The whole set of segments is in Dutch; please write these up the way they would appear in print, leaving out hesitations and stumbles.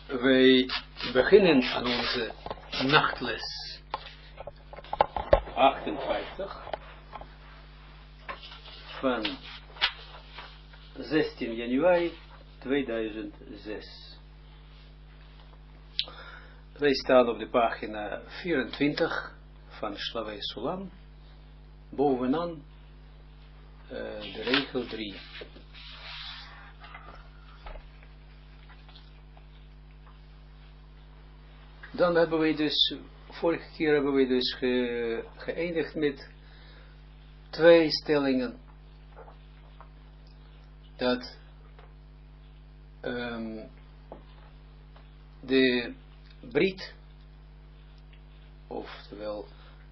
Wij beginnen aan onze nachtles 58 van 16 januari 2006. Wij staan op de pagina 24 van Sjlavej HaSoelam, bovenaan de regel 3. Dan hebben wij dus, vorige keer hebben wij dus geëindigd met 2 stellingen. Dat de brit, oftewel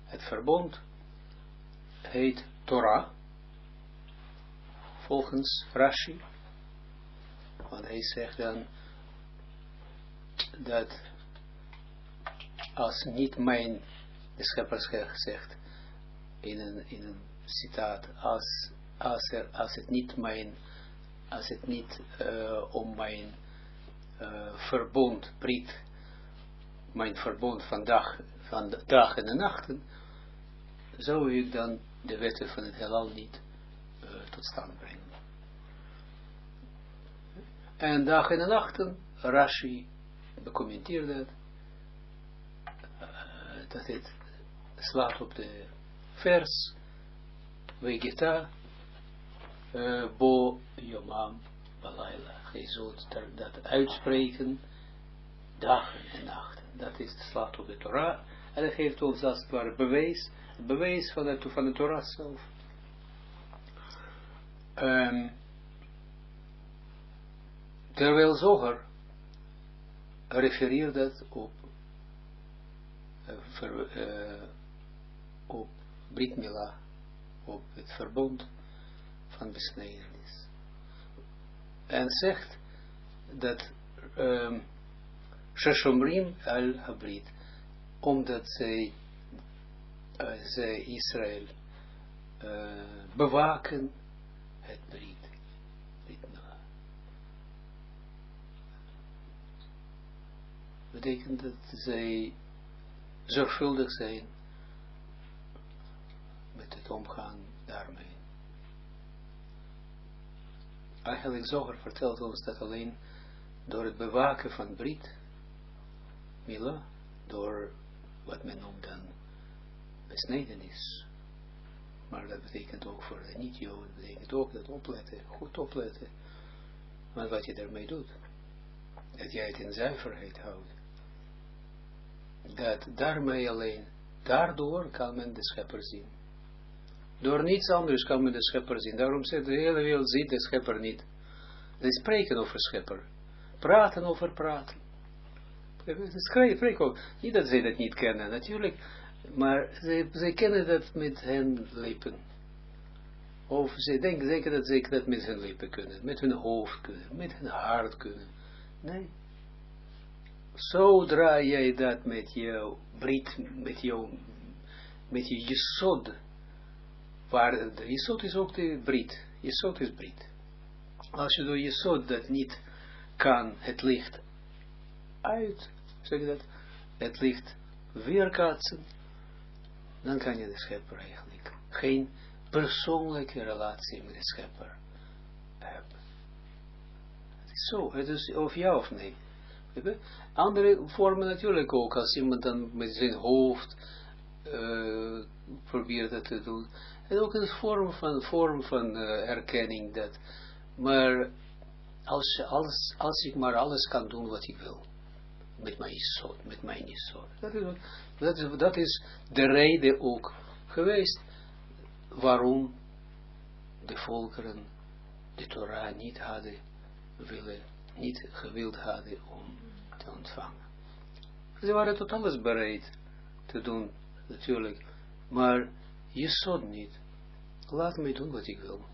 het verbond, heet Torah, volgens Rashi. Want hij zegt dan dat als niet mijn, de schepper zegt in een citaat, als het niet om mijn verbond, brit, mijn verbond van de dag en de nachten, zou ik dan de wetten van het heelal niet tot stand brengen. En dag en de nachten, Rashi becommenteert dat het slaat op de vers Vegeta bo yomam balayla. Je zult dat uitspreken dagen en nachten. Dat is slaat op de Torah. En dat geeft ons als het ware bewijs van de Torah zelf. Terwijl Zoger refereert dat op Brit Mila, op het verbond van besnijdenis. En zegt dat Sheshomrim al-Habrit, omdat zij Israël bewaken het Brit Mila. Betekent dat zij zorgvuldig zijn met het omgaan daarmee. Eigenlijk Zoger vertelt ons dat alleen door het bewaken van Brit Mila, door wat men noemt dan besnijdenis, maar dat betekent ook voor de niet-Joden, betekent ook dat opletten, goed opletten, maar wat je daarmee doet, dat jij het in zuiverheid houdt. Dat daarmee alleen, daardoor kan men de schepper zien. Door niets anders kan men de schepper zien. Daarom zegt de hele wereld ziet de schepper niet. Ze spreken over schepper. Praten over praten. Ze spreken ook. Niet dat zij dat niet kennen, natuurlijk. Maar zij kennen dat met hun lippen. Of ze denken dat ze dat met hun lippen kunnen. Met hun hoofd kunnen. Met hun hart kunnen. Nee. Zodra jij dat met jouw brit, met je jesod, waar de jesod is ook de brit, jesod is brit. Als je door jesod dat niet kan, het licht zeg dat, het licht weerkaatsen, dan kan je de schepper eigenlijk geen persoonlijke relatie met de schepper hebben. Het is zo, het is of ja of nee. Andere vormen natuurlijk ook, als iemand dan met zijn hoofd probeert dat te doen. En ook een vorm van erkenning dat. Maar als ik maar alles kan doen wat ik wil. Met mijn jesod. Dat is de reden ook geweest waarom de volkeren de Torah niet gewild hadden om te ontvangen. Ze waren tot alles bereid te doen, natuurlijk, maar jesod niet. Laat mij doen wat ik wil.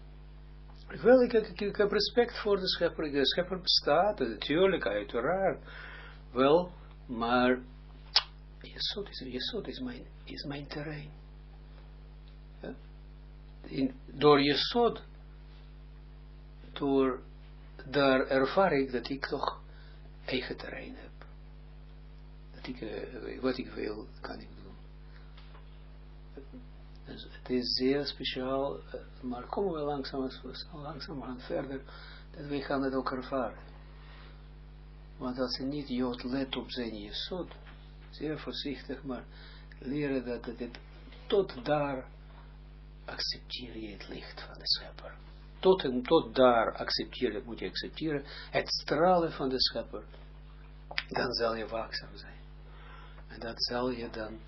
Ik heb respect voor de schepper. De schepper bestaat, natuurlijk, uiteraard. Wel, maar jesod is mijn terrein. Ja? Door jesod, daar ervaar ik dat ik toch eigen terrein heb. Dat ik, wat ik wil, kan ik doen. Dus het is zeer speciaal, maar komen we langzaam aan verder, dat wij gaan het ook ervaren. Want als je niet Jood let op zijn jesod, zeer voorzichtig, maar leren dat het tot daar accepteer je het licht van de schepper. Tot daar moet je accepteren het stralen van de schepper. Dan zal je waakzaam zijn. En dat zal je dan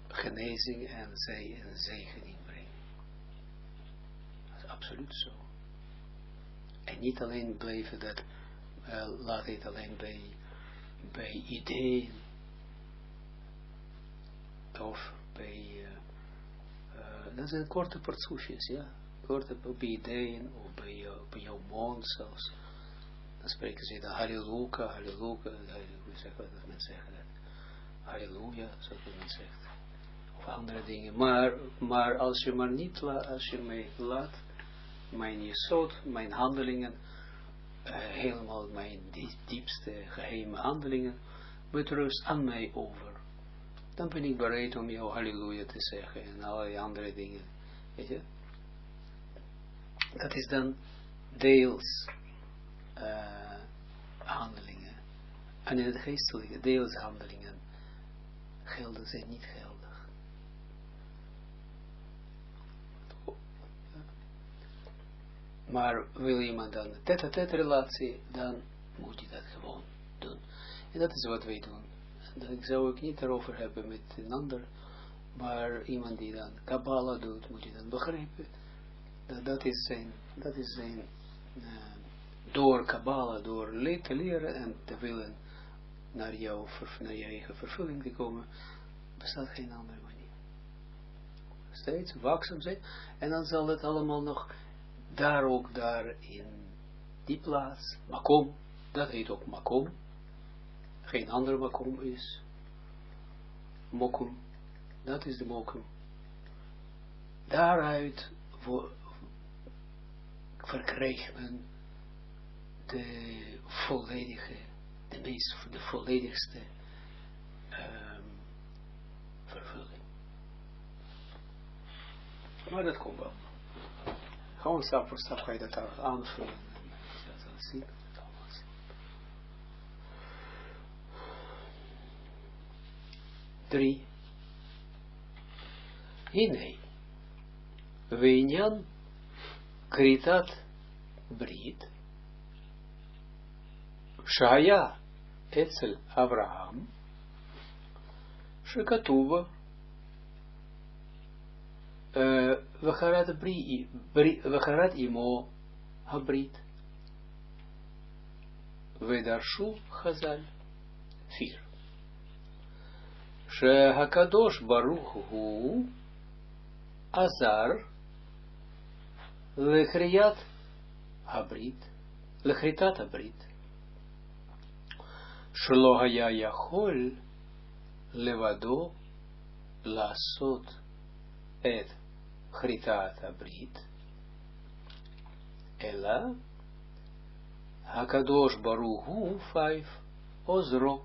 genezing en zegening brengen. Dat is absoluut zo. En niet alleen blijven dat, laat het alleen bij ideeën, of bij, dat zijn korte partsoefjes, ja. Korte bij ideeën, of bij jouw mond zelfs. Dan spreken ze dan halleluja, hoe zeg wat dat men zegt dat? Halleluja, zoals men zegt. Of andere dingen. Maar als je maar niet als je mij laat, mijn jesod, mijn handelingen, helemaal mijn diepste geheime handelingen, met rust aan mij over. Dan ben ik bereid om jou halleluja te zeggen en allerlei andere dingen. Weet je? Dat is dan deels handelingen. En in het geestelijke deels handelingen zijn niet geldig. Maar wil iemand dan een tête-à-tête relatie, dan moet hij dat gewoon doen. En dat is wat wij doen. Dat zou ik niet erover hebben met een ander, maar iemand die dan Kabbala doet, moet je dan begrijpen. Dat is zijn door Kabbala, door te leren en te willen naar je eigen vervulling te komen, bestaat geen andere manier. Steeds waakzaam zijn, en dan zal het allemaal nog daar in die plaats, makom, dat heet ook makom, geen andere makom is, mokum, dat is de mokum. Daaruit verkrijgt men de volledigste vervulling. Maar dat komt wel. Gewoon stap voor stap ga je dat aanvullen. En je zal zien. 3. Hine. Veinyan kritat brit. Shaya etzel Avraham. Shekatuva. Vacharat imo habrit. Vedarshu Chazal. 4. Shehakadosh Baruch Hu Azar Lechritat Habrit Shelo haya yachol levado lasot et chritat habrit ela Hakadosh Baruch Hu 5 Ozro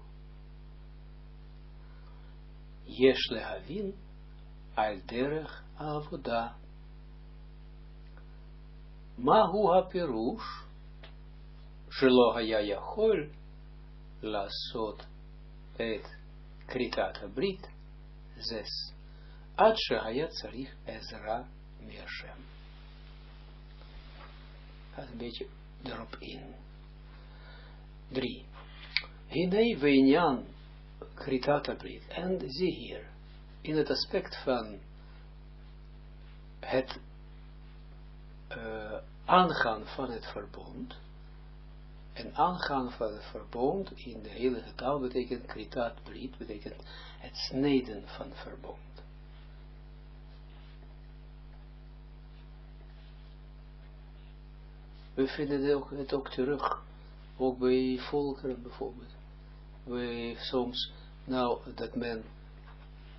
Yesh lehavin al derech avoda. Mahu hapirush shelo haya yachol lasot et kritat habrit 6 ad shehaya tzarich ezra me'Hashem. Gaat een beetje erop in. 3. Hinei veinyan kritat habrit. En zie hier, in het aspect van het aangaan van het verbond. En aangaan van het verbond in de heilige taal betekent kritat brit, betekent het snijden van verbond. We vinden het ook terug, ook bij volkeren bijvoorbeeld. We soms, dat men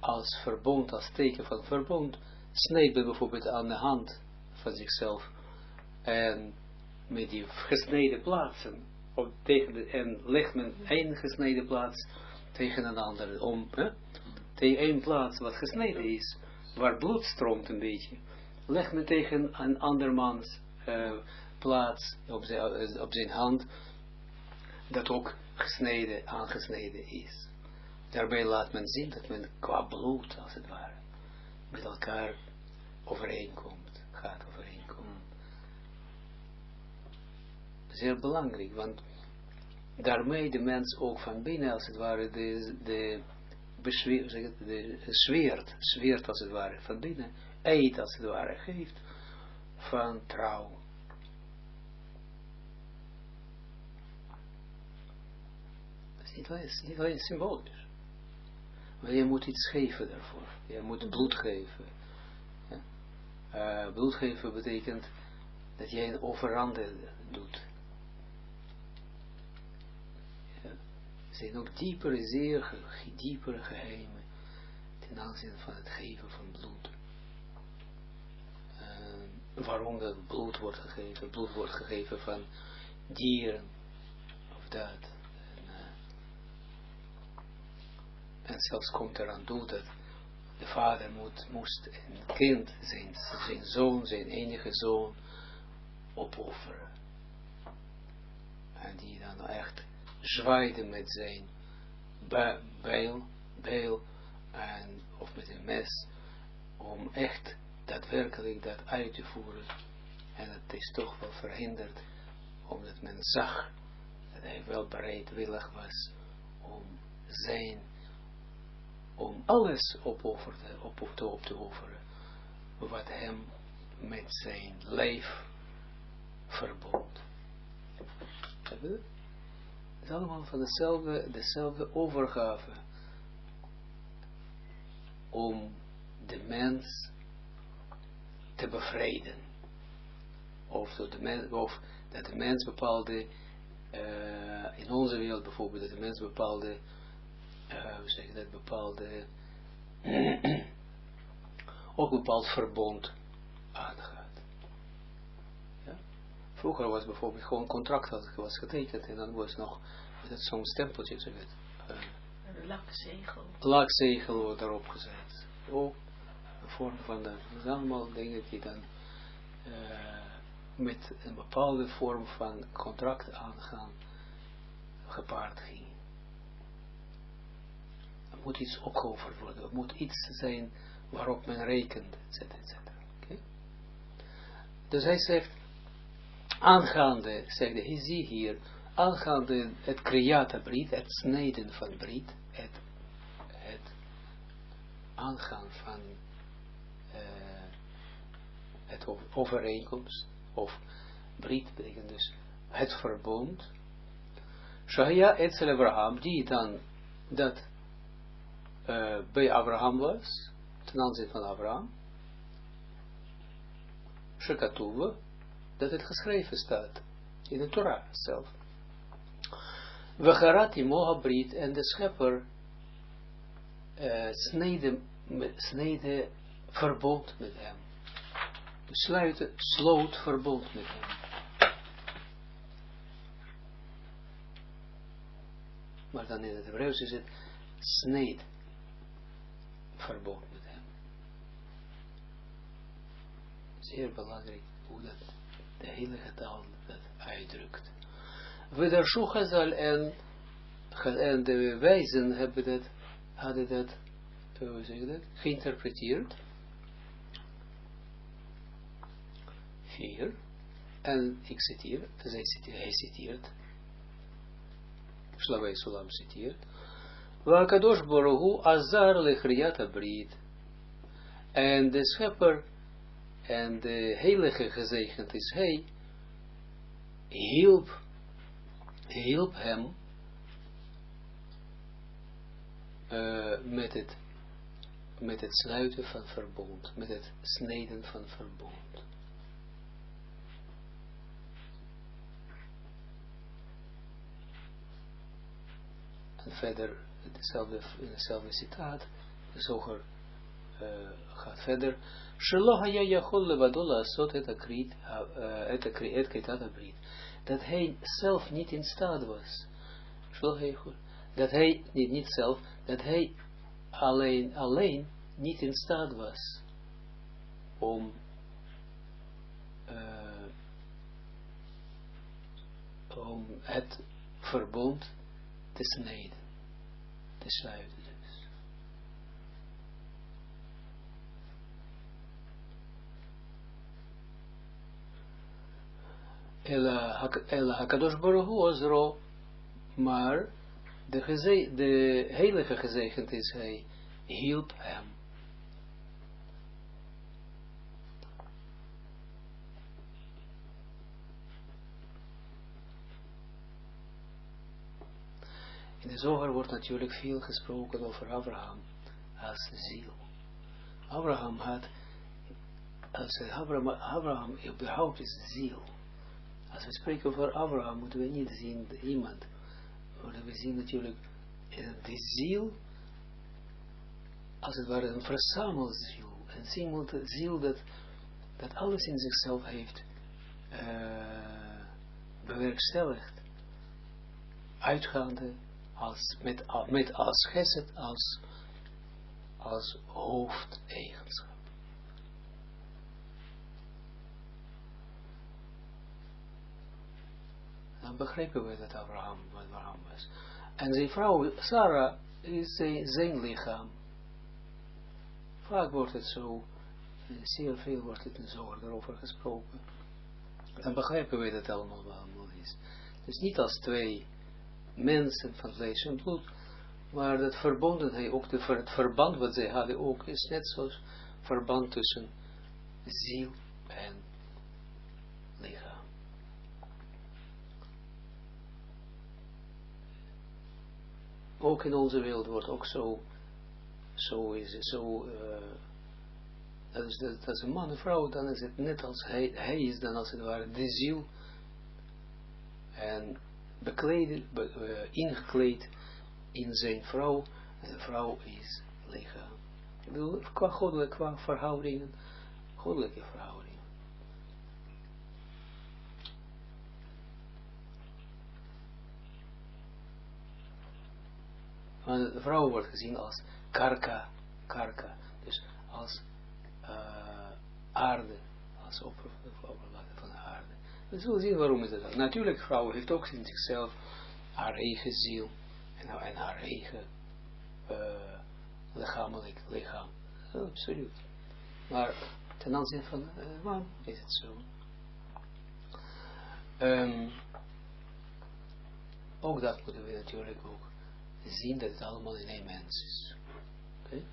als verbond, als teken van verbond, snijdt bijvoorbeeld aan de hand van zichzelf. En met die gesneden plaatsen en legt men één gesneden plaats tegen een andere, tegen één plaats wat gesneden is, waar bloed stroomt een beetje, legt men tegen een andermans plaats op zijn hand, dat ook aangesneden is. Daarbij laat men zien dat men qua bloed, als het ware, met elkaar gaat overeenkomen. Zeer belangrijk, want daarmee de mens ook van binnen, als het ware, de zweert als het ware, van binnen, eet als het ware, geeft van trouw. Dat is niet alleen symbolisch. Maar je moet iets geven daarvoor. Je moet bloed geven. Ja? Bloed geven betekent dat jij een offerande doet. Ja? Er zijn ook zeer diepere geheimen ten aanzien van het geven van bloed. Waarom dat bloed wordt gegeven? Bloed wordt gegeven van dieren of dat. En zelfs komt eraan toe dat de vader moest een kind, zijn zoon, zijn enige zoon, opofferen. En die dan echt zwaaide met zijn bijl of met een mes, om echt daadwerkelijk dat uit te voeren. En het is toch wel verhinderd, omdat men zag dat hij wel bereidwillig was om alles op te offeren, wat hem met zijn lijf verbond. Het is allemaal van dezelfde overgave, om de mens te bevrijden. Of dat de mens bepaalde, in onze wereld bijvoorbeeld, dat de mens bepaalde, ook bepaald verbond aangaat. Ja? Vroeger was bijvoorbeeld gewoon een contract dat was getekend en dan was nog zo'n stempeltje, een lakzegel wordt erop gezet. Ook een vorm van dat. Dat zijn allemaal dingen die dan met een bepaalde vorm van contract aangaan gepaard gingen. Er moet iets opgeofferd worden, er moet iets zijn waarop men rekent, etc. Okay? Dus hij zegt, aangaande, hij zie hier, aangaande het creata brit, het snijden van brit, het aangaan van het overeenkomst, of brit betekent dus het verbond, Shahaya etzel Abraham, die dan dat bij Abraham was, ten aanzien van Abraham, Shekatuwe, dat het geschreven staat in de Torah zelf. We garati moha brit, en de schepper snede verbond met hem. Sloot verbond met hem. Maar dan in het Hebreeuws is het sneed verbond met hem. Zeer belangrijk hoe dat de heilige taal dat uitdrukt. We daar Shulchan en de wijzen hadden dat geïnterpreteerd. 4. En ik citeer, hij citeert, Sjlavej HaSoelam citeert, Kadosh Baruch Hu azar lechriata brit. En de schepper en de heilige gezegend is hij, hielp hem met het sluiten van verbond, met het snijden van verbond. En verder, hetzelfde citaat, de zoger gaat verder. Shelo haya yachol levado la'asot et kritat habrit. dat hij zelf niet in staat was. Dat hij, niet zelf, dat hij alleen niet in staat was om het verbond te snijden, te sluiten dus. Ela HaKadosh Baruch Hu Ozro, maar de heilige gezegend is hij, hielp hem. In de Zohar wordt natuurlijk veel gesproken over Abraham als ziel. Abraham überhaupt is ziel. Als we spreken over Abraham, moeten we niet zien iemand. Maar we zien natuurlijk de ziel, als het ware een verzamelziel. Een ziel dat alles in zichzelf heeft bewerkstelligd. Uitgaande met als geset, als hoofdeigenschap. Dan begrijpen we dat Abraham was. En zijn vrouw Sarah is zijn lichaam. Vaak wordt het zo, zeer veel wordt het in Zohar erover gesproken. Dan begrijpen we dat allemaal wel is. Dus niet als twee mensen van vlees en bloed, maar dat verbondenheid, ook het verband wat zij hadden ook, is net zoals verband tussen ziel en lichaam. Ook in onze wereld wordt ook dat is een man en vrouw, dan is het net als hij is dan als het ware de ziel en ingekleed in zijn vrouw, en de vrouw is lichaam. Ik bedoel, qua verhoudingen, goddelijke verhoudingen. Want de vrouw wordt gezien als karka, dus als aarde, als oppervlakte van de aarde. We zullen zien waarom is dat. Natuurlijk, vrouw heeft ook in zichzelf haar eigen ziel en haar eigen lichamelijk lichaam. Absoluut. Maar ten aanzien van man is het zo. Ook dat moeten we natuurlijk ook zien dat het allemaal in één mens is. Okay?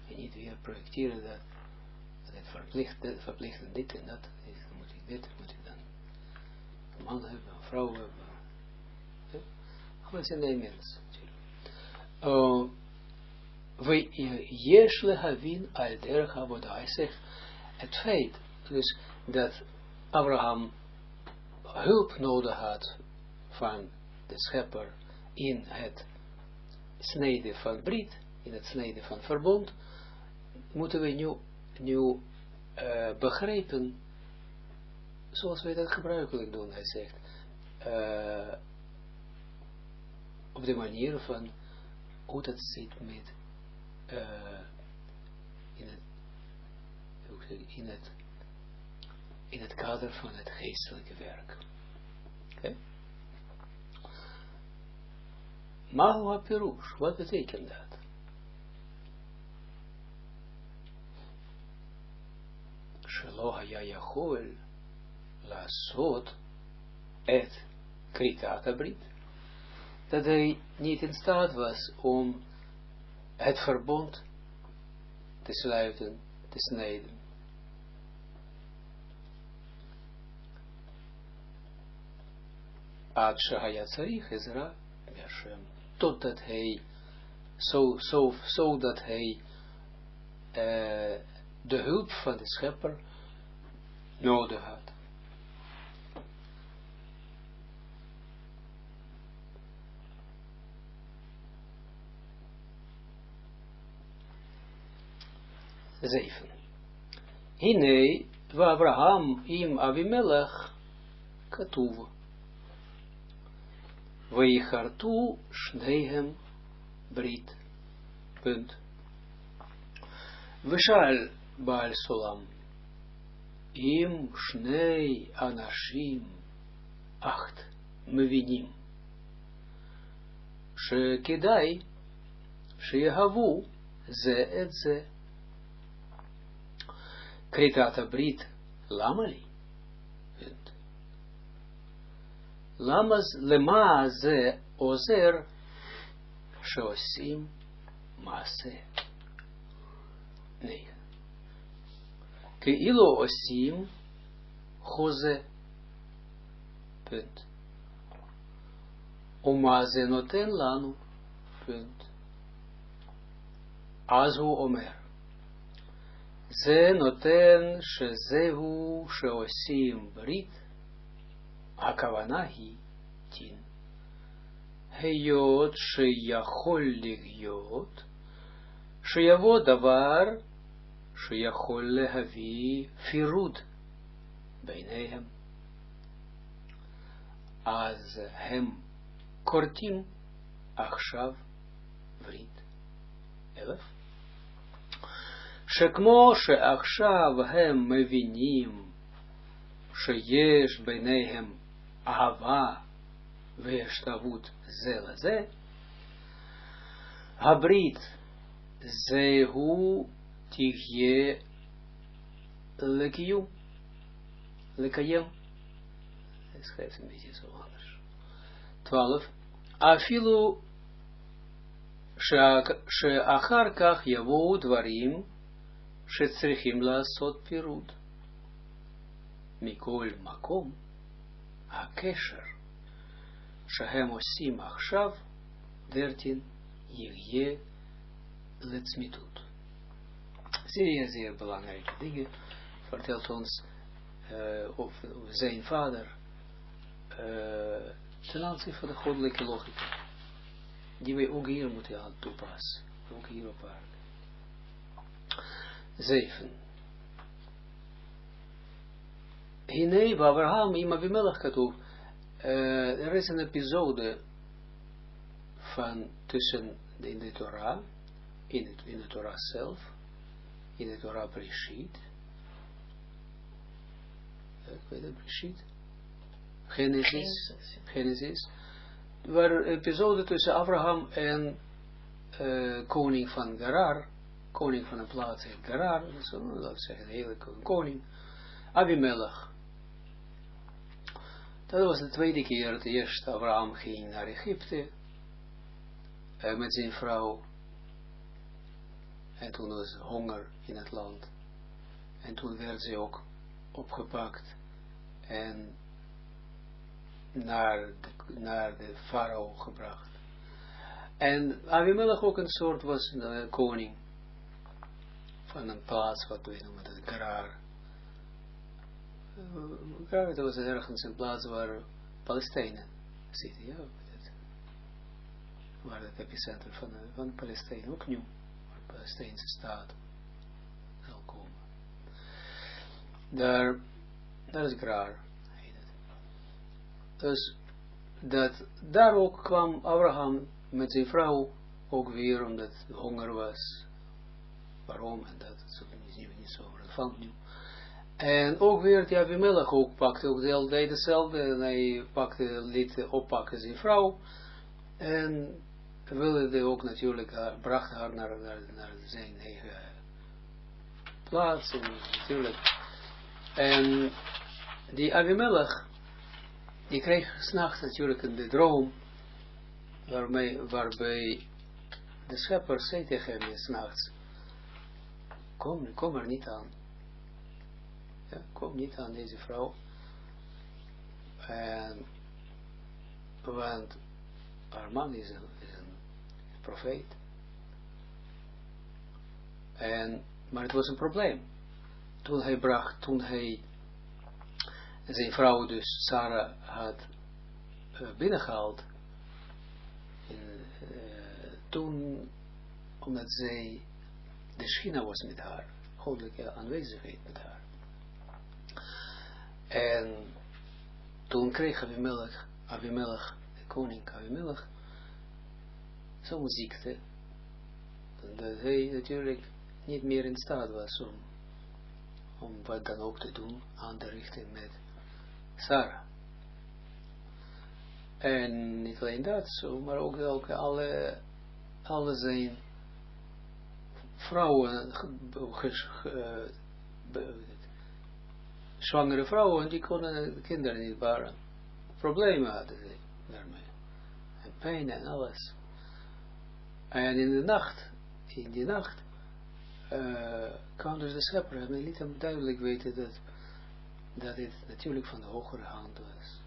En niet weer projecteren dat het verplichten dit en dat is, dan moet ik dit, dan moet ik dan een man hebben, een vrouw hebben. Okay? Alles in één mens. Jesh lehavin al derech avodah. Hij zegt, het feit dus dat Abraham hulp nodig had van de schepper in het snijden van brit, in het snijden van verbond, moeten we nu begrijpen, zoals wij dat gebruikelijk doen, hij zegt, op de manier van hoe dat zit met in het kader van het geestelijke werk. Okay? Mahu Pirush, wat betekent dat? Sjlavej HaSoelam lasot et kritat brit. Dat hij niet in staat was om het verbond te sluiten, te snijden. Ad shehaya tzarich ezra Hashem. Totdat hij, zodat hij de hulp van de schepper nodig had. Zeven. Hine, wa Abraham im Avimelech katuv. Weichartu shnehem brit. Punt. Vishal Baal Solam. Im shnei anashim 8 mevinim. Shekedai sheyehavu ze et ze. Kritata brit lamali. Lema ze ozer sheosim maase. Nee. Keilo osim choze. Punt. Umaze noten lanu. Punt. Azu omer. Ze noten shezehu sheosim brit. Hakavanahi tin. Heyot sheyachol ligyot. Sheyavo davar. Sheyachol lehavi firud. Beinehem. Az hem kortim. Achshav vrit. 11. Shekmo sheachshav hem mevinim. Sheyesh beinehem. Ahava ve'eshtavut ze laze. Habrit zehu tigye lekiyum. Lekayem. Ik schrijf een beetje zo anders. 12. Afilu she'achar kach yavou dvarim she'tzrichim la'asot pirud. Mikol makom. Akesher, Shahem Osim Achshav, 13, Yigye Letsmitut. Zeer belangrijke dingen vertelt ons over zijn vader ten aanzien van de goddelijke logica, die wij ook hier moeten aan toepassen, ook hier op aarde. 7. Hinei Abraham ima Abimelech katoef. Er is een episode van tussen in de Torah, in de Torah zelf, in de Torah Breshit. Ik weet het, Breshit. Genesis. Waar een episode tussen Abraham en koning van Gerar, koning van een plaats heet Gerar, laten we zeggen, de hele koning, Abimelech. Dat was de tweede keer dat eerst Abraham ging naar Egypte met zijn vrouw. En toen was honger in het land. En toen werd ze ook opgepakt en naar de farao gebracht. En Abimelech ook een soort was koning van een plaats wat we noemen dat Gerar. Dat was ergens een plaats waar Palestijnen zitten, ja. Waar het epicentrum van Palestijnen, ook nu, waar de Palestijnse staat zal komen. Daar is Gerar. Dus daar ook kwam Abraham met zijn vrouw ook weer, omdat het honger was. Waarom? En dat is niet zo relevant nu. En ook weer die Abimelech ook pakte, ook deed hetzelfde, en hij liet oppakken zijn vrouw, en wilde ook natuurlijk, bracht haar naar zijn eigen plaats, en natuurlijk. En die Abimelech, die kreeg 's nachts natuurlijk een droom, waarbij de schepper zei tegen hem 's nachts, kom er niet aan. Ja, kom niet aan deze vrouw. Want haar man is een profeet. Maar het was een probleem. Toen hij zijn vrouw dus Sarah had binnengehaald. Toen, omdat zij de schina was met haar. Goddelijke aanwezigheid met haar. En toen kreeg Abimelech koning Abimelech, zo'n ziekte, dat hij natuurlijk niet meer in staat was om wat dan ook te doen aan de richting met Sarah. En niet alleen dat, maar ook alle zijn vrouwen, zwangere vrouwen, die konden kinderen niet baren. Problemen hadden ze daarmee. En pijn en alles. En in die nacht, kwam dus de schepper en liet hem duidelijk weten dat dit natuurlijk van de hogere hand was.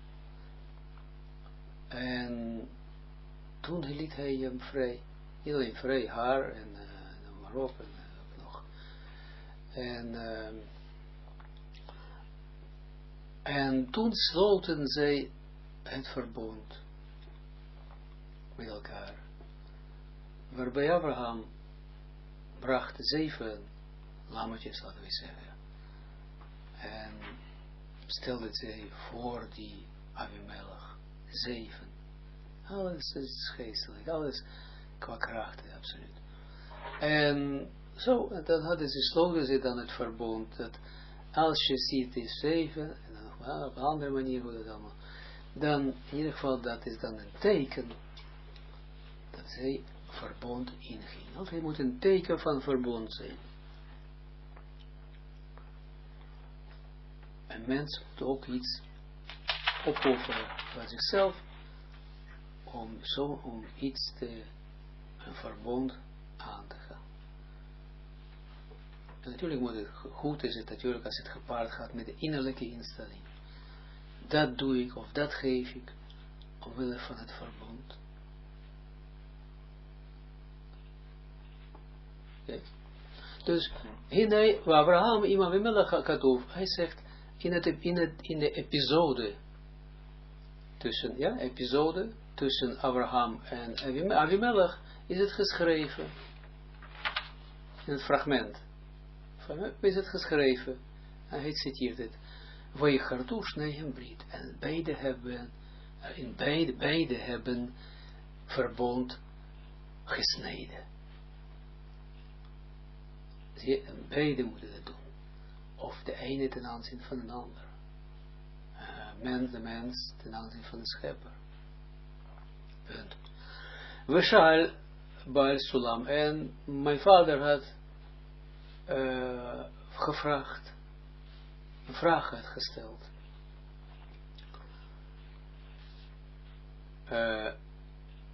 En toen liet hij hem vrij. Niet alleen vrij, haar en maar op en nog. En toen sloten zij het verbond met elkaar. Waarbij Abraham bracht 7 lammetjes, laten we zeggen. En stelde zij voor die Abimelech 7. Alles is geestelijk, alles qua krachten, absoluut. En zo, dan sloten ze dan het verbond, dat als je ziet is 7, en dan op een andere manier hoe dat allemaal, dan in ieder geval dat is dan een teken dat zij verbond inging. Altijd moet een teken van verbond zijn. Een mens moet ook iets opofferen van zichzelf om iets een verbond aan te gaan. En natuurlijk moet het goed is het natuurlijk als het gepaard gaat met de innerlijke instelling. Dat doe ik of dat geef ik omwille van het verbond. Okay. Dus waar Abraham iemand Abimelech gaat over, hij zegt in de episode tussen Abraham en Abimelech is het geschreven in het fragment. Is het geschreven en hij citeert het. Weichartush nehem brit. En beide hebben verbond gesneden. Beide moeten dat doen. Of de ene ten aanzien van een ander. De mens ten aanzien van de schepper. Punt. Vishal Baal Sulam. En mijn vader had gevraagd. Een vraag had gesteld.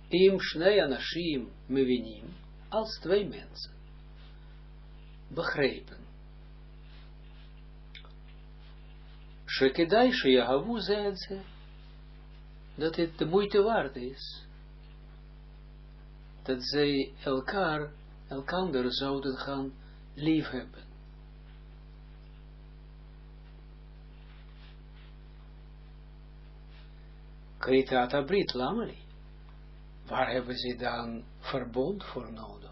Im shnei anashim mevinim. Als 2 mensen begrepen. Shekedai sheyahavu ze dat het de moeite waard is. Dat zij elkander zouden gaan liefhebben. Kritata Brit Lamali. Waar hebben ze dan verbond voor nodig?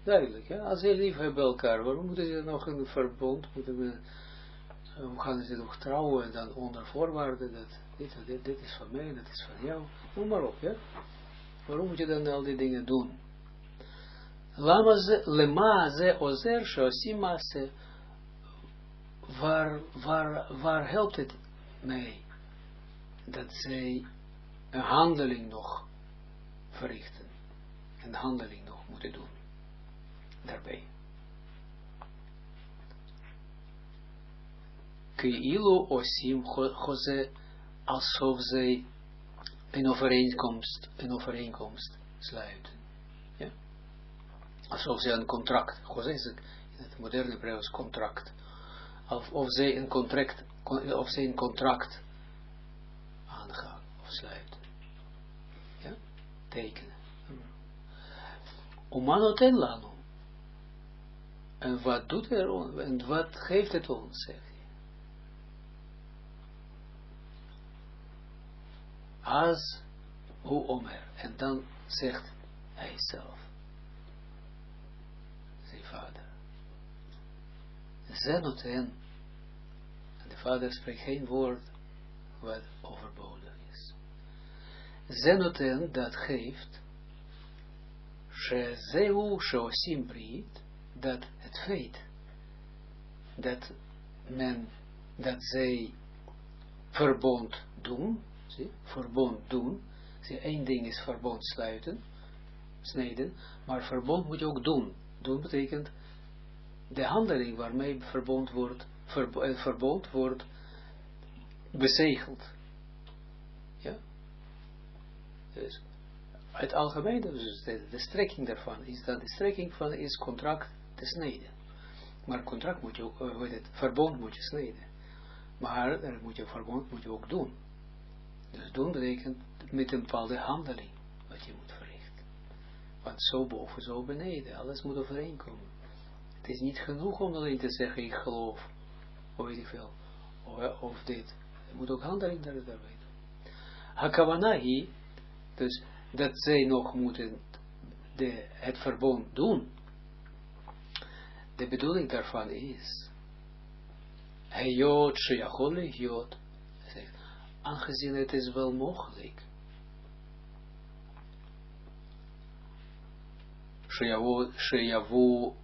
Duidelijk, ja? Als ze lief hebben elkaar, waarom moeten ze nog een verbond? Hoe gaan ze nog trouwen dan onder voorwaarden dat dit is van mij, dat is van jou? Noem maar op, ja? Waarom moet je dan al die dingen doen? Lema ze ozer shosim se. Waar helpt het mee dat zij een handeling nog verrichten, een handeling nog moeten doen daarbij? Keilu osim Jose, alsof zij een overeenkomst sluiten. Ja? Alsof zij een contract, Jose is in het moderne Hebreeuws contract. Of zij een contract aangaan of sluiten. Ja? Tekenen. Omanoten lanu. En wat doet er en wat geeft het ons, zegt hij. As hu omer. En dan zegt hij zelf. Zijn vader. Zenoten. En de vader spreekt geen woord. wat overbodig is. Zenoten, dat geeft, Shezeu sheosim brit, dat het feit, dat zij verbond doen, zie, verbond doen, zie, één ding is verbond sluiten, snijden, maar verbond moet je ook doen. Doen betekent de handeling waarmee verbond wordt bezegeld. Ja? Dus het algemeen, dus de strekking daarvan is dat de strekking van is contract te snijden. Maar contract moet je ook, verbond moet je snijden. Maar verbond moet je ook doen. Dus doen betekent met een bepaalde handeling wat je moet verrichten. Want zo boven, zo beneden, alles moet overeenkomen. Het is niet genoeg om alleen te zeggen, ik geloof, of weet ik veel, of dit. Je moet ook handeling daarbij doen. Hakavanahi, dus dat zij nog moeten het verbond doen. De bedoeling daarvan is, Heyot sheyachol lehiot, aangezien het is wel mogelijk,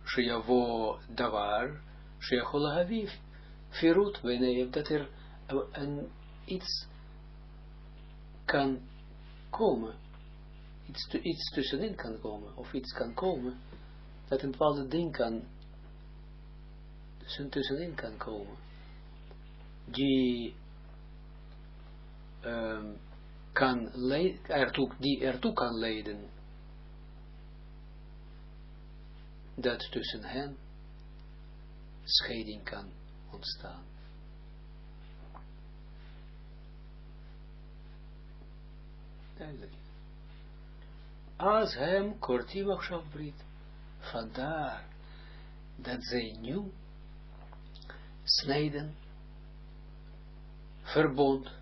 sheyavo davar, sheyachol haviv, firut beneev, dat er iets kan komen, iets tussenin kan komen, of iets kan komen, dat een bepaalde ding kan tussenin kan komen, die ertoe kan leiden, dat tussen hen scheiding kan ontstaan. Duidelijk. Als hem kortim achshav brit, vandaar dat zij nu snijden, verbond,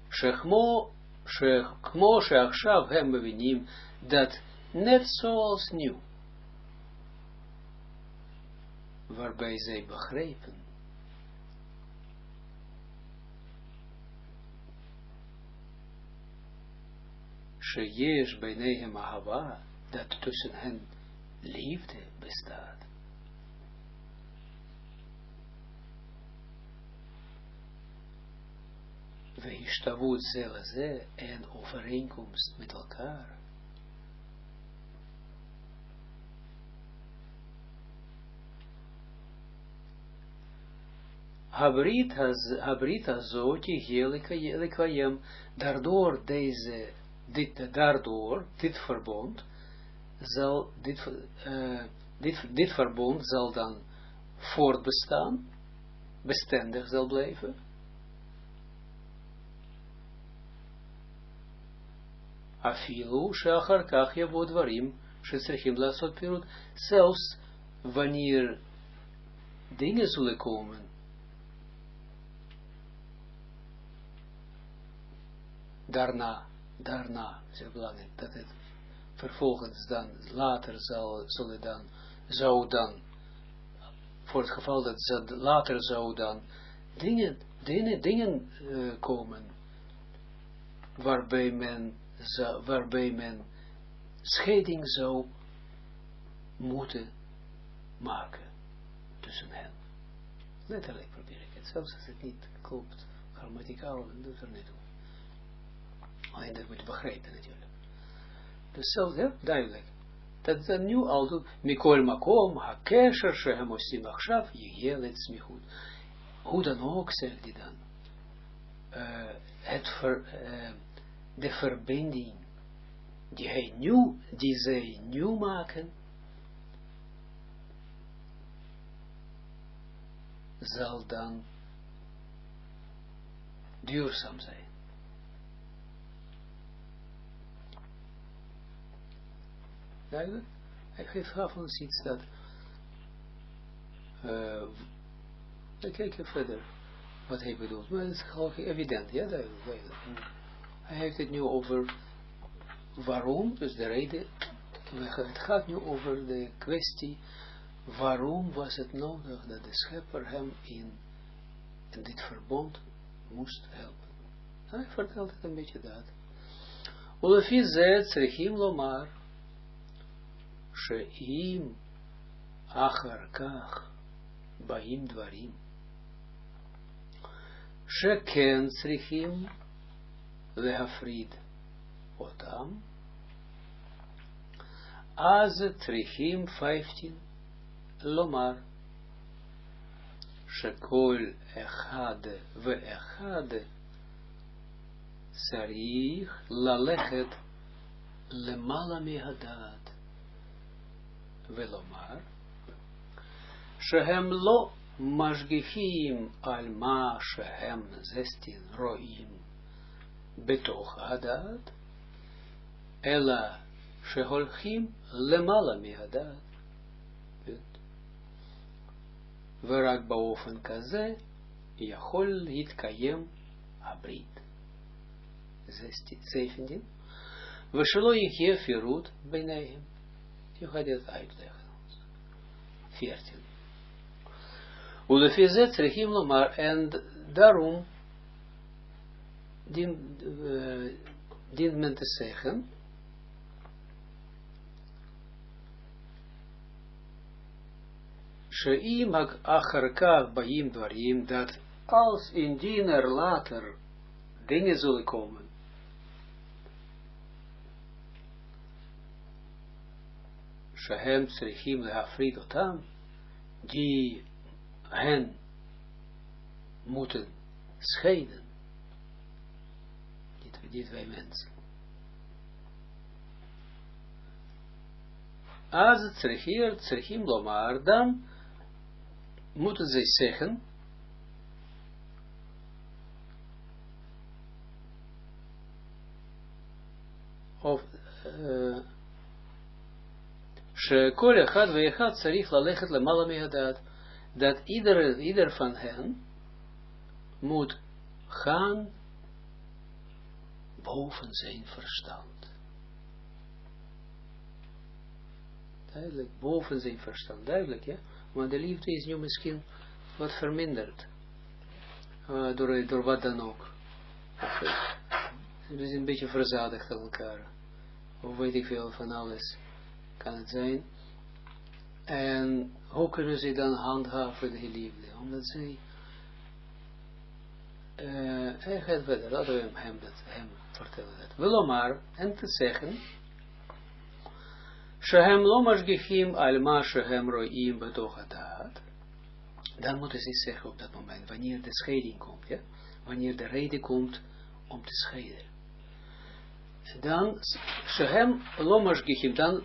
Shechmo sheachshav hem bevinim, dat net zoals nu, waarbij zij begrepen, sheyesh beinehem ahava, dat tussen hen liefde bestaat. Vehishtavut zeleze, en overeenkomst met elkaar. Habrit hazoti helikayem, daardoor dit verbond, dit verbond zal dan voortbestaan, bestendig zal blijven. Afilu shachar kach yavo dvarim shetzrechim lasot pirut, zelfs wanneer dingen zullen komen daarna is het belangrijk dat het vervolgens dan later zou dan voor het geval dat later zou dan dingen komen waarbij men scheiding zou moeten maken tussen hen. Letterlijk probeer ik het, zelfs als het niet klopt, grammaticaal, dan doet er niet toe. Alleen dat moet je begrijpen natuurlijk. Dus zelfs, ja, duidelijk. Dat is nu al doet, Mikol makom, hakesher, shehem osim achshav, yegelet smichut. Hoe dan ook, zegt hij dan, de verbinding die zij nu maken, zal dan duurzaam zijn. Duidelijk? Hij geeft af ons iets dat we kijken verder wat hij bedoelt, maar het is gewoon evident, ja, duidelijk. Hij heeft het nu over waarom, dus de reden, het gaat nu over de kwestie waarom was het nodig dat de schepper hem in dit verbond moest helpen. Hij vertelt het een beetje dat. ולפי זה צריכים לומר שאם אחר כך באים דברים שכן צריכים להפריד אותם, אז צריכים 15 לומר שכל אחד ואחד צריך ללכת למעלה מהדעת ולומר שהם לא משגיחים על מה שהם זסתין רואים בתוך הדעת, אלא שהולכים למעלה מהדעת. ורק באופן כזה יכול להתקיים הברית. 17. ושלא יחיה פירוד ביניהם. Je gaat het uitleggen. 14. ולפי זה צריכים לומר, en daarom dient men te zeggen, שאם אחר כך באים דברים, dat als indien er later dingen zullen komen, שהם צריכים להפריד אותם, die hen moeten scheiden, die twee mensen. Als het צריכים לומר, dan moeten zij zeggen, of שכל אחד ואחד צריך ללכת למעלה מהדעת, dat ieder van hen moet gaan boven zijn verstand. Duidelijk, boven zijn verstand, duidelijk, ja? Maar de liefde is nu misschien wat verminderd, door wat dan ook. We zijn een beetje verzadigd aan elkaar, of weet ik veel van alles. Kan het zijn. En hoe kunnen ze dan handhaven de liefde? Omdat zij hij gaat verder, laten we hem vertellen dat. Wil maar, en te zeggen, Shehem lo mashgichim al ma shehem roim betoch hadat. Dan moeten ze zeggen op dat moment, wanneer de scheiding komt, ja? Wanneer de reden komt om te scheiden. Dan, Shehem lo mashgichim, dan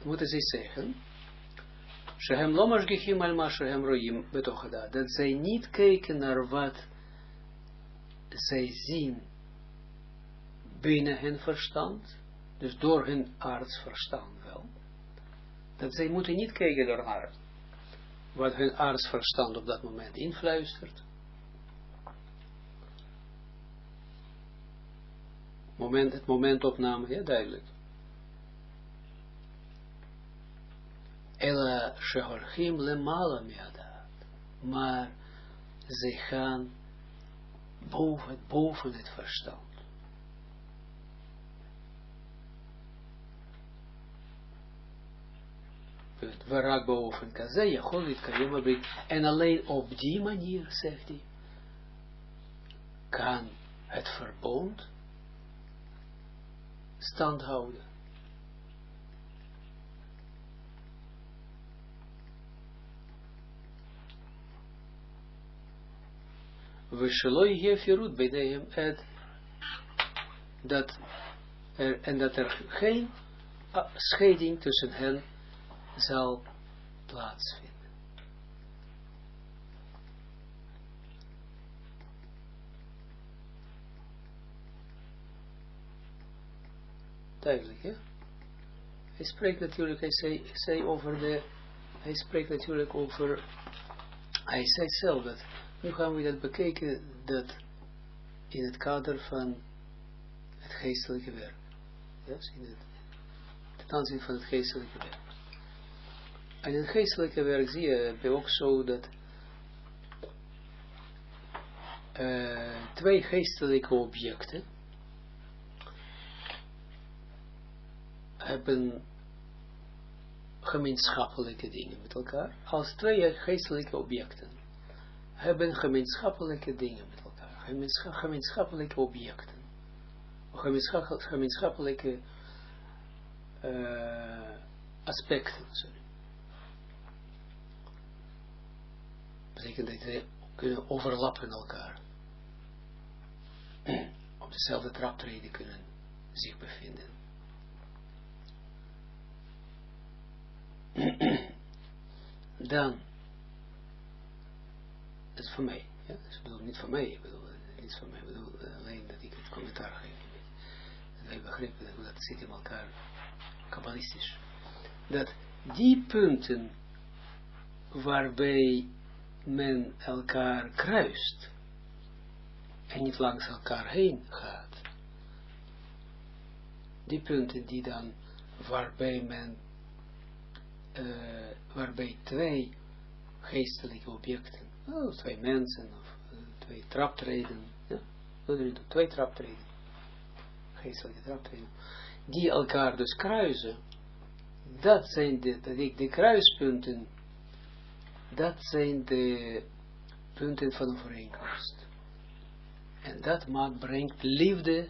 moeten ze zeggen, Shehem lo mashgichim al ma shehem roim betoch hadat. Dat zij niet kijken naar wat zij zien binnen hun verstand, dus door hun aardsverstand wel. Dat zij moeten niet kijken door aard, wat hun aardsverstand op dat moment influistert. Het momentopname, ja duidelijk. Ela shehorchim lemala miadat. Maar zij gaan boven het verstand. Warak boven kaze, je gewoon dit kan. En alleen op die manier, zegt hij, kan het verbond stand houden. We zullen je verroet bij hem, dat er geen scheiding tussen hen zal plaatsvinden. Duidelijk, hè? Hij spreekt natuurlijk, hij zei zelf dat, nu gaan we dat bekijken, dat in het kader van het geestelijke werk. Ja, zie je het? Ten aanzien van het geestelijke werk. En in geestelijke werk zie je ook zo dat twee geestelijke objecten hebben gemeenschappelijke dingen met elkaar. Als twee geestelijke objecten hebben gemeenschappelijke dingen met elkaar. Gemeenschappelijke objecten. Gemeenschappelijke aspecten. Sorry. Dat betekent dat ze kunnen overlappen elkaar. Op dezelfde traptreden kunnen zich bevinden. Dan, dat is voor mij, ja? Dus ik bedoel niet voor mij, ik bedoel alleen dat ik het commentaar geef. Dat wij begrijpen hoe dat zit in elkaar, kabbalistisch. Dat die punten waarbij men elkaar kruist en niet langs elkaar heen gaat, die punten die dan waarbij men waarbij twee geestelijke objecten, twee mensen of twee traptreden, ja, twee traptreden, geestelijke traptreden, die elkaar dus kruisen, dat zijn de kruispunten, dat zijn de punten van overeenkomst. En dat brengt liefde,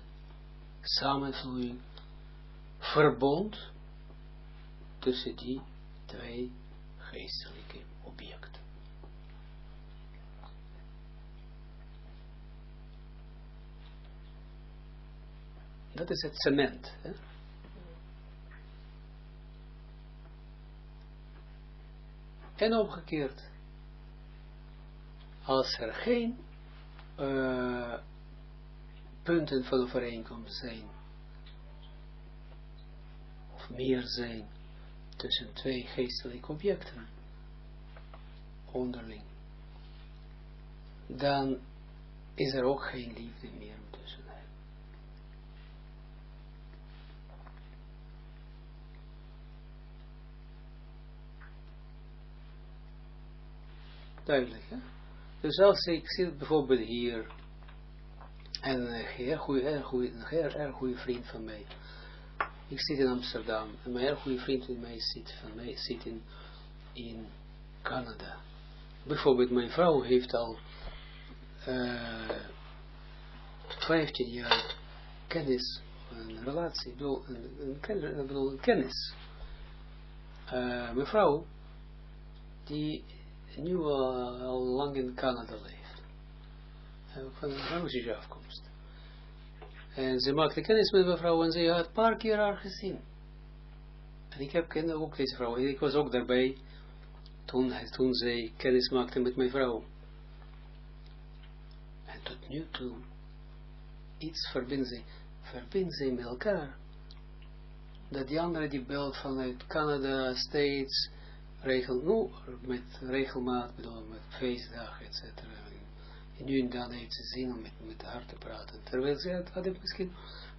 samenvloeiing, verbond tussen die twee geestelijke objecten. Dat is het cement. Hè? En omgekeerd, als er geen punten van overeenkomst zijn, of meer zijn, tussen twee geestelijke objecten, onderling, dan is er ook geen liefde meer tussen hen. Duidelijk, hè? Dus als ik zit bijvoorbeeld hier, en een erg goede vriend van mij, ik zit in Amsterdam, en mijn erg goede vriend van mij zit in Canada. Bijvoorbeeld mijn vrouw heeft al 15 jaar kennis, een relatie, een kennis. Mijn vrouw, die nu al lang in Canada leeft, van een Russische afkomst. En ze maakte kennis met mijn vrouw en ze had een paar keer haar gezien. En ik kende ook deze vrouw. En ik was ook daarbij toen zij kennis maakte met mijn vrouw. En tot nu toe, iets verbindt ze met elkaar. Dat die andere die belt vanuit Canada, States, met regelmaat, met feestdagen, etc. En nu en dan heeft ze zin om met haar te praten. Terwijl ze had misschien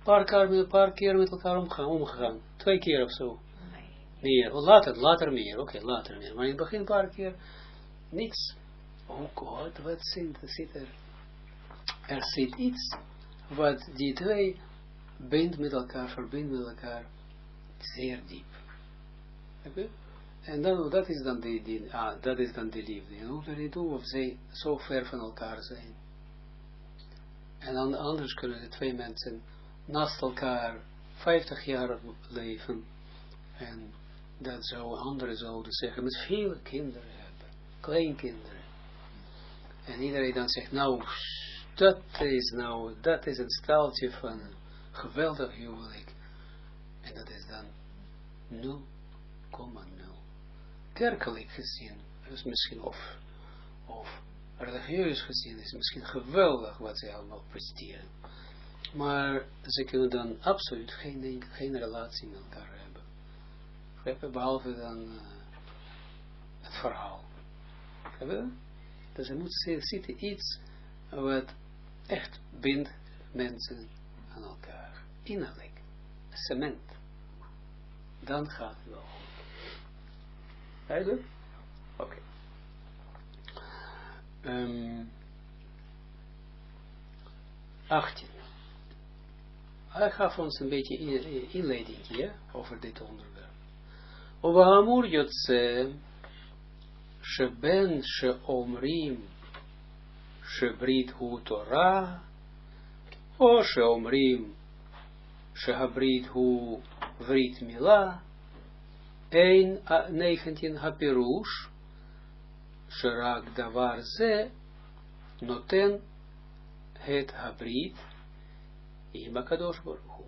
een paar keer met elkaar omgegaan. 2 keer of zo. Nee. Meer. Later meer. Oké, later meer. Maar in het begin een paar keer niks. Oh God, wat zit er? Er zit iets wat die twee verbindt met elkaar zeer diep. Oké? En dan, dat is dan de liefde. En hoe er niet toe of zij zo ver van elkaar zijn. En dan anders kunnen de twee mensen naast elkaar 50 jaar leven. En dat zou anderen zouden zeggen, met vele kinderen hebben. Kleinkinderen. En iedereen dan zegt, nou, dat is een staaltje van geweldig huwelijk. En dat is dan 0,0. Kerkelijk gezien, dus misschien of religieus gezien, is het misschien geweldig wat ze allemaal presteren. Maar ze kunnen dan absoluut geen relatie met elkaar hebben. Behalve dan het verhaal. Dus er moet zitten iets wat echt bindt mensen aan elkaar. Innerlijk. Cement. Dan gaat het wel goed. Duidelijk? Oké. 18. Hij gaf ons een beetje inleiding hier over dit onderwerp. Uvahamur yotze sheben sheomrim shebrit hu Torah o sheomrim shehabrit hu vrit mila 19 hapirush sherak davar ze noten het habrit im HaKadosh Baruch Hu.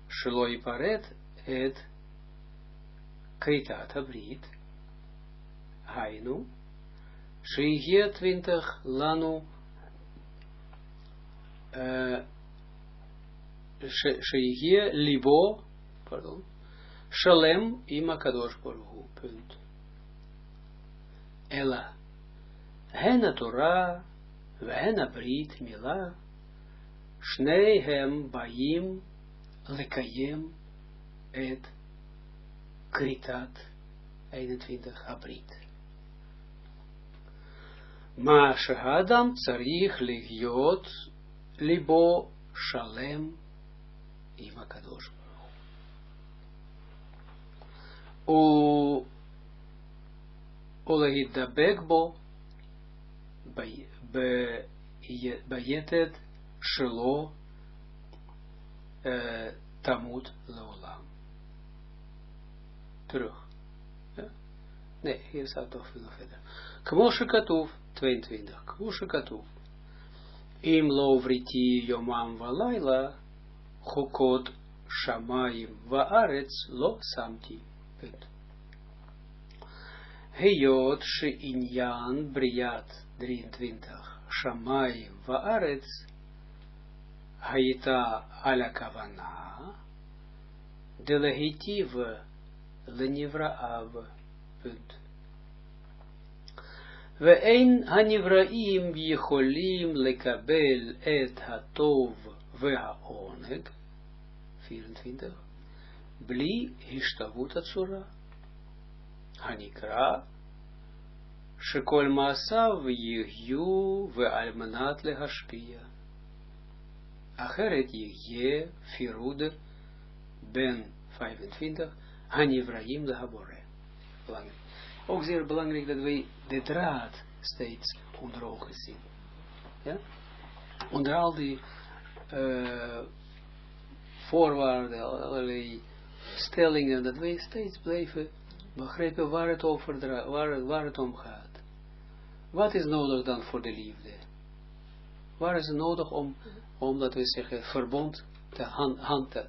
Shelo yiparet et kritat habrit. Hainu. Sheihye 20 lanu. Sheihye libo. Pardon. Shalem im HaKadosh Baruch Hu. Punt. Ela. Hen Torah. Ven habrit mila. Shneihem bayim lekayem et kritat 21 habrit. Ma shehadam tzarich ligyot libo shalem im HaKadosh Baruch Hu. Ulehidabek bo bayetet Shelo tamut leolam. Terug. Ja? Nee, hier staat toch nog verder. Kmoshe katuv, 22. Kmoshe katuv. Im lo vriti yomam valayla, chokot shamayim vaaretz lo samti. Punt. Heyot she inyan briat, 23. Shamayim vaaretz. Haita ala kavana, de legitive lenivraав. Punt. We een hanivraim yecholim lekabel et hatov ve haoneg. 24. Bli hishtavut atsura. Hanikra. Shekol maasav yihyu ve almanat lehashpia. Acheret je Firude ben 25 Hanivraim de Habore. Belangrijk. Ook zeer belangrijk dat wij de draad steeds onder ogen zien. Ja? Onder al die voorwaarden, allerlei stellingen, dat wij steeds blijven begrijpen waar het waar het om gaat. Wat is nodig dan voor de liefde? Waar is het nodig om dat we zeggen, verbond te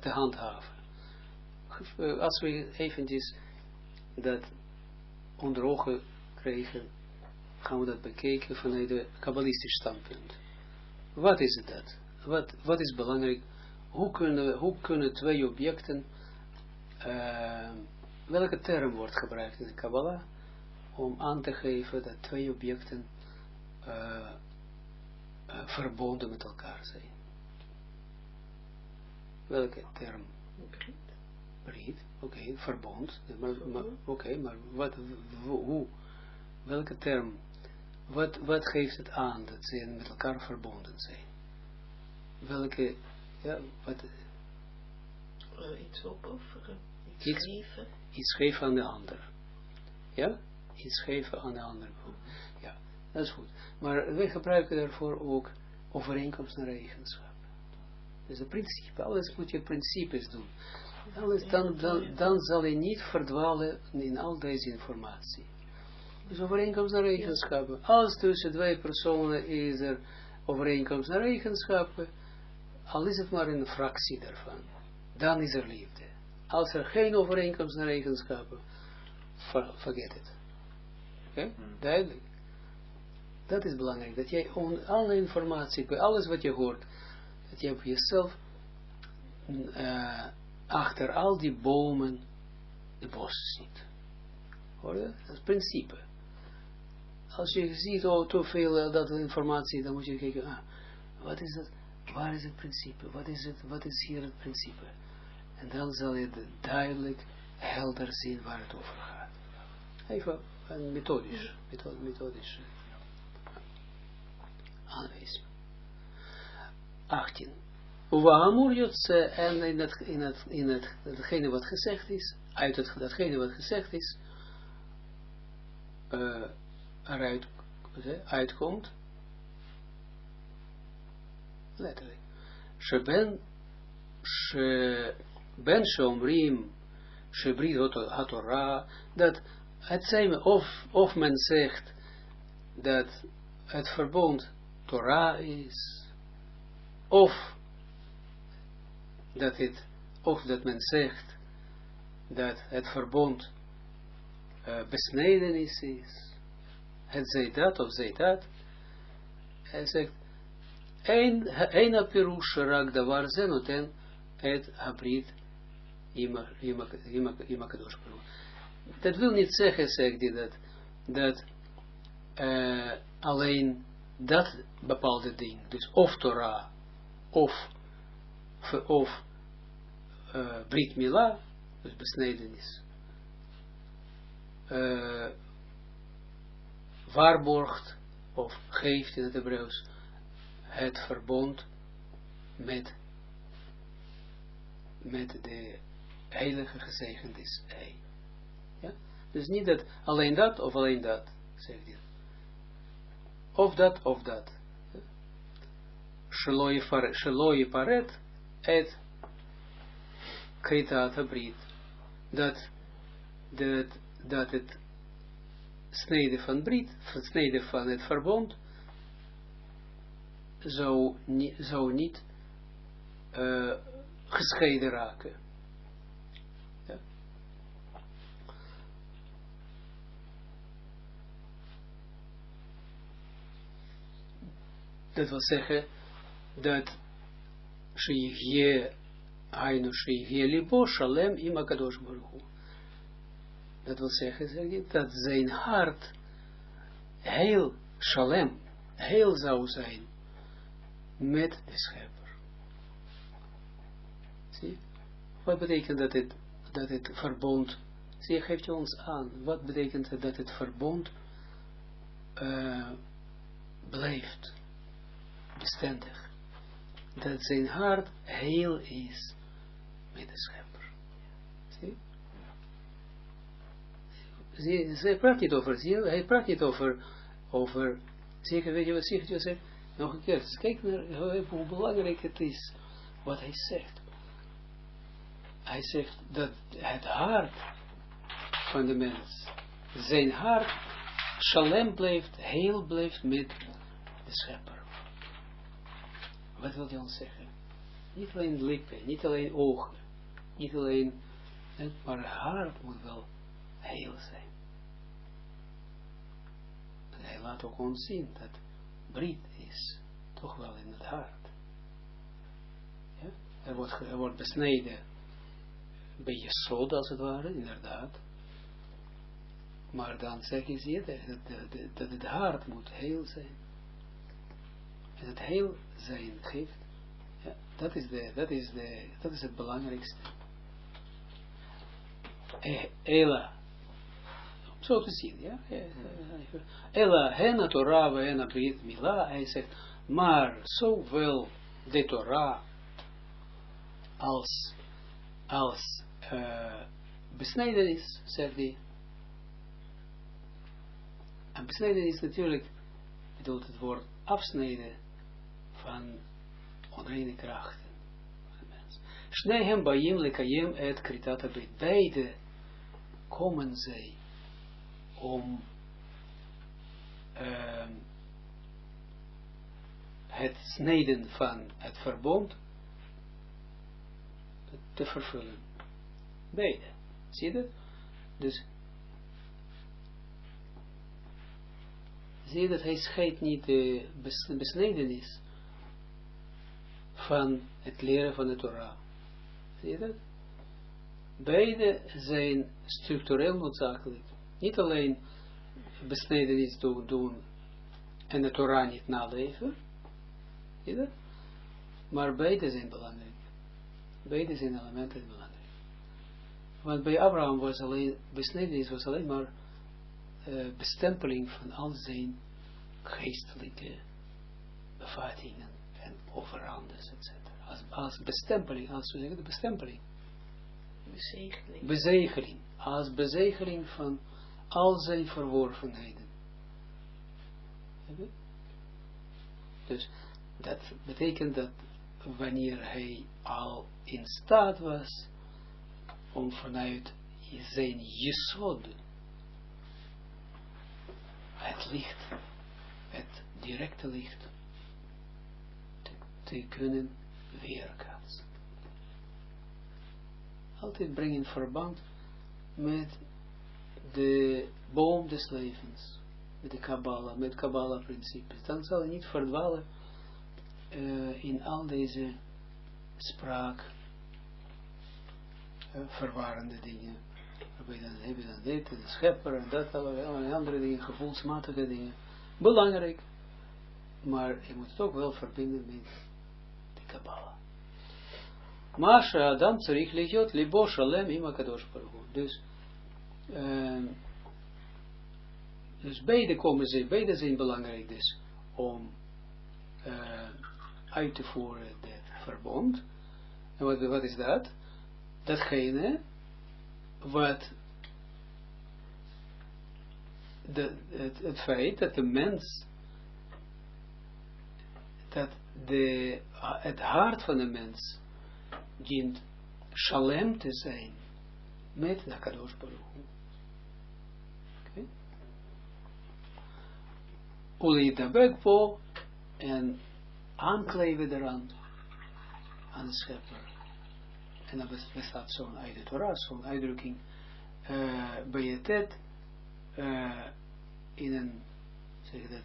handhaven. Als we eventjes dat onder ogen krijgen, gaan we dat bekijken vanuit de kabbalistisch standpunt. Wat is het dat? Wat is belangrijk? Hoe kunnen twee objecten, welke term wordt gebruikt in de Kabbala, om aan te geven dat twee objecten verbonden met elkaar zijn? Welke term? Brit. Oké, verbond. Maar hoe? Welke term? Wat geeft het aan dat ze met elkaar verbonden zijn? Welke, ja, wat? Iets opofferen. Iets geven. Iets geven aan de ander. Ja? Iets geven aan de ander. Ja, dat is goed. Maar wij gebruiken daarvoor ook overeenkomst naar eigenschap. Dus het principe, alles moet je principes doen. Alles, dan zal je niet verdwalen in al deze informatie. Dus overeenkomst naar eigenschappen. Als tussen twee personen is er overeenkomst naar eigenschappen, al is het maar een fractie daarvan, dan is er liefde. Als er geen overeenkomst naar eigenschappen, forget it. Oké? Duidelijk. Dat is belangrijk, dat jij alle informatie, bij alles wat je hoort, dat je op jezelf achter al die bomen de bos ziet. Hoor je? Dat is het principe. Als je ziet te veel dat informatie, dan moet je kijken, wat is dat? Waar is het principe? Wat is hier het principe? En dan zal je duidelijk, helder zien waar het over gaat. Even een methodisch aanwijzing. 18. Uwahamur jotse, en in hetgene wat gezegd is, uit datgene wat gezegd is, eruit uitkomt, letterlijk. Ben shomrim, shebrit hatorah, dat het zijn, of men zegt dat het verbond Torah is, of dat men zegt dat het verbond besnedenis is, het zij dat of zij dat, hij zegt, een apirush rak davar zenoten et habrit ima kadosh baruch. Dat wil niet zeggen, zegt hij, dat alleen dat bepaalde ding, dus of Torah, of Brit Mila, dus besnedenis, waarborgt of geeft in het Hebreeuws het verbond met de heilige gezegend is hij. Ja? Dus niet dat alleen dat of alleen dat, zegt hij. Of dat of dat. Sjlavej paret et kritat abrit. Dat het snijden van brit, het snijden van het verbond, zou niet gescheiden raken. Ja. Dat wil zeggen dat Sheyeh libo shalem ima kadosh baruch hu. Dat wil zeggen dat zijn hart heel shalem, heel zou zijn met de schepper. Zie? Wat betekent dat het verbond, zie, geeft je ons aan, wat betekent het dat het verbond blijft bestendig? Dat zijn hart heel is met de schepper. Zie? Hij praat niet over ziel, hij praat niet over zeker, weet je wat zegt? Nog een keer, kijk naar hoe belangrijk het is wat hij zegt. Hij zegt dat het hart van de mens, zijn hart, shalem blijft, heel blijft met de schepper. Wat wil hij ons zeggen? Niet alleen lippen, niet alleen ogen, niet alleen, maar het hart moet wel heel zijn. En hij laat ook ons zien dat Brit is toch wel in het hart. Ja? Er wordt besneden bij je zoden als het ware, inderdaad. Maar dan zeg je, zie je, dat het hart moet heel zijn. En het heel zijn geeft, ja, dat is het belangrijkste. Ela, zo te zien, ja. Ela, hena Torah, hena Brit Mila, hij zegt, maar zowel de Torah als besnijdenis, zegt hij. En besnijdenis natuurlijk bedoelt het woord afsnijden van onreine krachten van de mens. Shnehem bayim lekayem et kritat abrit. Beide komen zij om het snijden van het verbond te vervullen. Beide. Zie je dat? Dus zie je dat hij scheidt niet de besnedenis van het leren van de Torah. Zie je dat? Beide zijn structureel noodzakelijk. Niet alleen besnedenis doen en de Torah niet naleven. Zie je dat? Maar beide zijn belangrijk. Beide zijn elementen belangrijk. Want bij Abraham was alleen, besnedenis was alleen maar bestempeling van al zijn geestelijke bevattingen en overhandes, etc. Als bestempeling, als we zeggen de bestempeling. Bezegeling. Bezegeling. Als bezegeling van al zijn verworvenheden. Dus dat betekent dat wanneer hij al in staat was om vanuit zijn jesod het licht, het directe licht te kunnen weerkaatsen. Altijd breng in verband met de boom des levens, met de Kabbala, met Kabbala-principes. Dan zal je niet verdwalen in al deze spraak, verwarrende dingen. Dan heb je dan dit, de schepper en dat, allerlei andere dingen, gevoelsmatige dingen. Belangrijk, maar je moet het ook wel verbinden met de Kabbala. Maar Adam צריך להיות ליבו שלם עם הקדוש ברוך הוא. Dus beide zijn belangrijk dus om uit te voeren het verbond. En wat is dat? Datgene wat het feit dat de mens, dat het hart van de mens dient shalem te zijn met de Kadosh Baruch Hu. Okay. Ulidabek po en aankleven eraan aan de schepper. En dan bestaat zo'n uit de Torah, zo'n uitdrukking bij het in een, zeg dat,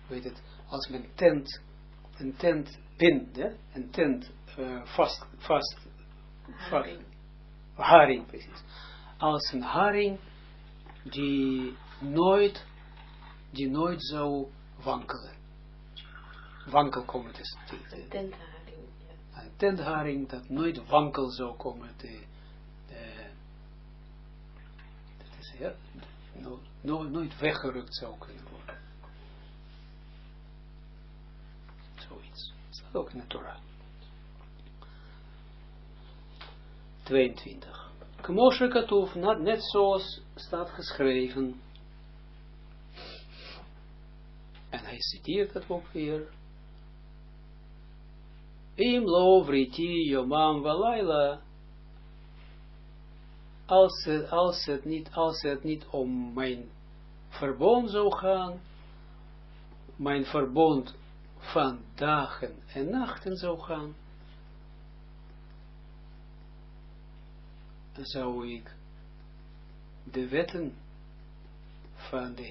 weet het, als men een tent bindt, een tent vast, haring, precies. Als een haring die nooit zou wankelen. Wankel komen te een tentharing. Ja. Een tentharing dat nooit wankel zou komen nooit weggerukt zou kunnen worden. Zoiets. Dat staat ook in de Torah. 22. Kmoshe Katoef, net zoals staat geschreven. En hij citeert het ook weer. Im lo vriti yomam valayla. Als het niet om mijn verbond zou gaan, mijn verbond van dagen en nachten zou gaan, dan zou ik de wetten van de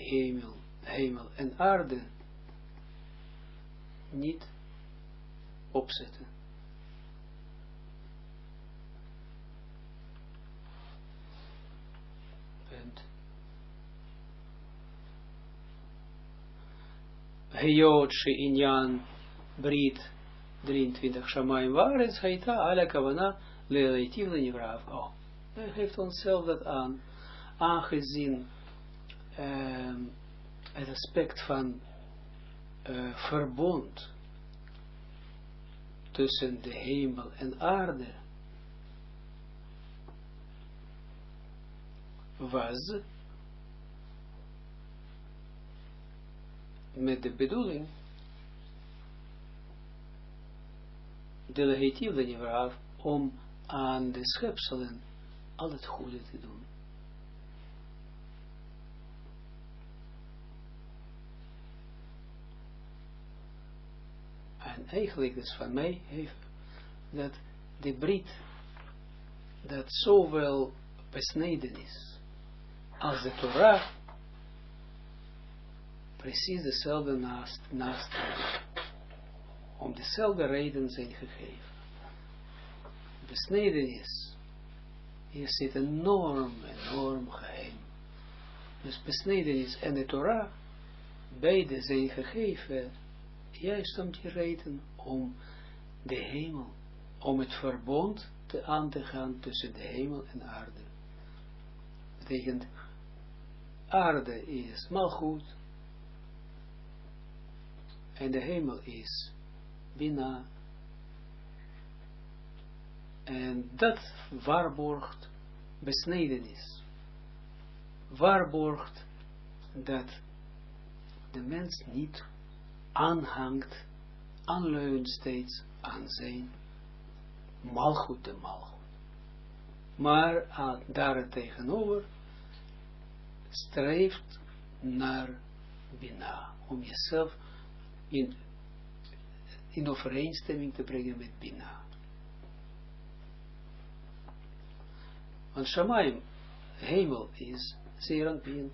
hemel en aarde niet opzetten. Heyot she'inyan brit 23 shamayim waaretz haita ala kavana leleitiv lenivrav. Oh, hij geeft onszelf dat aan, aangezien het aspect van verbond tussen de hemel en aarde was met de bedoeling de legitieve nivraaf om aan de schepselen al het goede te doen. En eigenlijk is van mij heeft dat de brit dat zowel besneden is als de Torah precies dezelfde naast om dezelfde reden zijn gegeven. Besneden hier zit een enorm geheim. Dus besneden en de Torah beide zijn gegeven juist om die reden om de hemel, om het verbond aan te gaan tussen de hemel en aarde. betekent aarde is malgoed en de hemel is bina. En dat waarborgt besnedenis. Waarborgt dat de mens niet aanhangt, aanleunt steeds aan zijn malgoed de malgoed. Maar daartegenover streeft naar bina, om jezelf in overeenstemming te brengen met bina. Want Shamayim, hemel is Zeranpien,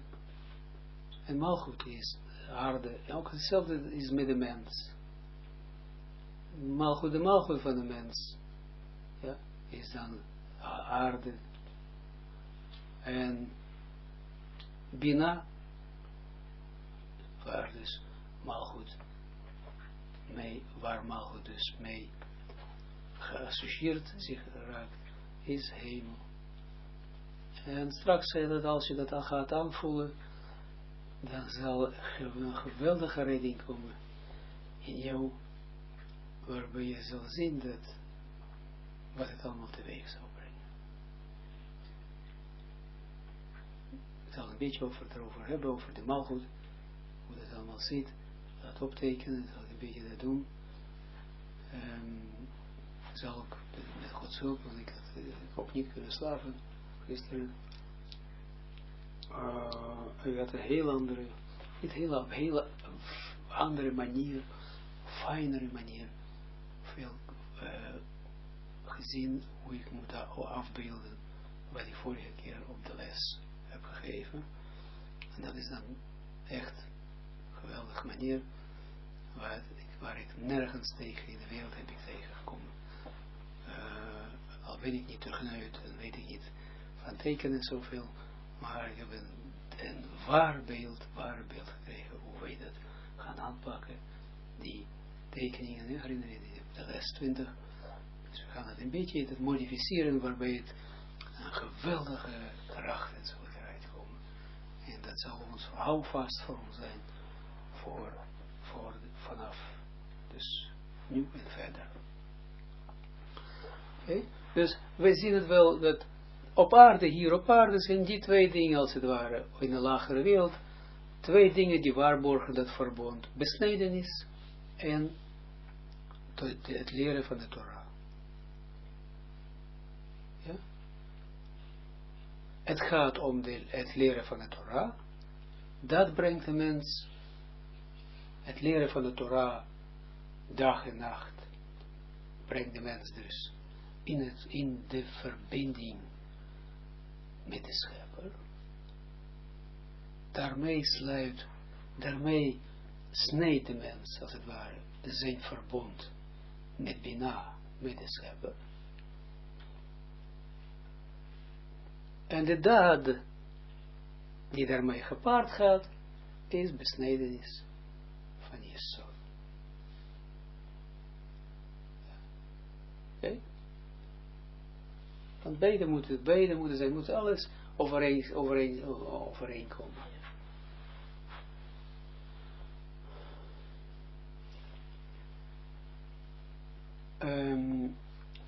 en malgoed is aarde, ook hetzelfde is met de mens. Malgoed, de malgoed van de mens, ja, is dan aarde, en bina, waar dus malgoed mee, waar malgoed dus mee geassocieerd zich raakt, is hemel. En straks zei dat als je dat al gaat aanvoelen, dan zal een geweldige redding komen in jou, waarbij je zal zien dat wat het allemaal teweeg zal brengen. Ik zal een beetje erover hebben, over de malgoed, hoe dat allemaal zit, dat optekenen, zal ik een beetje dat doen. Zal ik met Gods hulp, want ik had ook niet kunnen slapen gisteren. Ik had een heel andere, niet hele andere manier, fijnere manier, veel gezien hoe ik moet afbeelden wat ik vorige keer op de les heb gegeven. En dat is dan echt een geweldige manier waar ik nergens tegen in de wereld heb ik tegengekomen. Al ben ik niet terugnuit en weet ik niet van tekenen zoveel, maar ik heb een waar beeld gekregen hoe wij dat gaan aanpakken. Die tekeningen, herinner je die op de les 20. Dus we gaan het een beetje modificeren waarbij het een geweldige kracht en zo eruit komen. En dat zal ons houvast voor ons zijn voor vanaf dus nu en verder. Okay? Dus wij zien het wel dat op aarde, hier op aarde zijn die twee dingen als het ware in de lagere wereld, twee dingen die waarborgen dat verbond, besnedenis en het leren van de Torah. Ja? Het gaat om het leren van de Torah, dat brengt de mens, het leren van de Torah, dag en nacht, brengt de mens dus in de verbinding met de schepper. Daarmee snijdt de mens, als het ware, zijn verbond met Bina, met de schepper. En de daad die daarmee gepaard gaat, is besnijdenis van Jesod. Oké? Want beide moeten zijn, moet alles overeenkomen.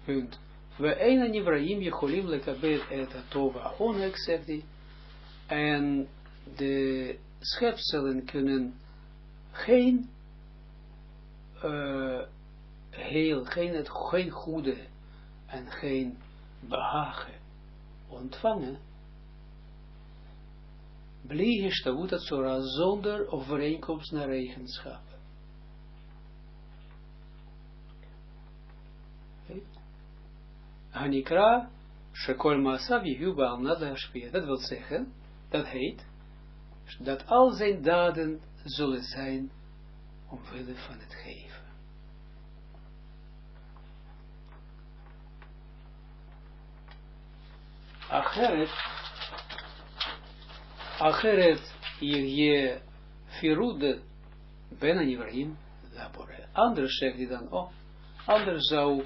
Punt. We een Ibrahim Jecholim lekabel et atova onek, zegt hij. En de schepselen kunnen geen geen goede en geen behagen ontvangen. Bli hishtavut atzora, zonder overeenkomst naar eigenschappen. Hanikra shekol maasav yehu ba'al nada hashpia. Dat wil zeggen, dat heet, dat al zijn daden zullen zijn omwille van het geven. Acheret je firude ben an Ibrahim labore. Anders zegt hij dan, anders zou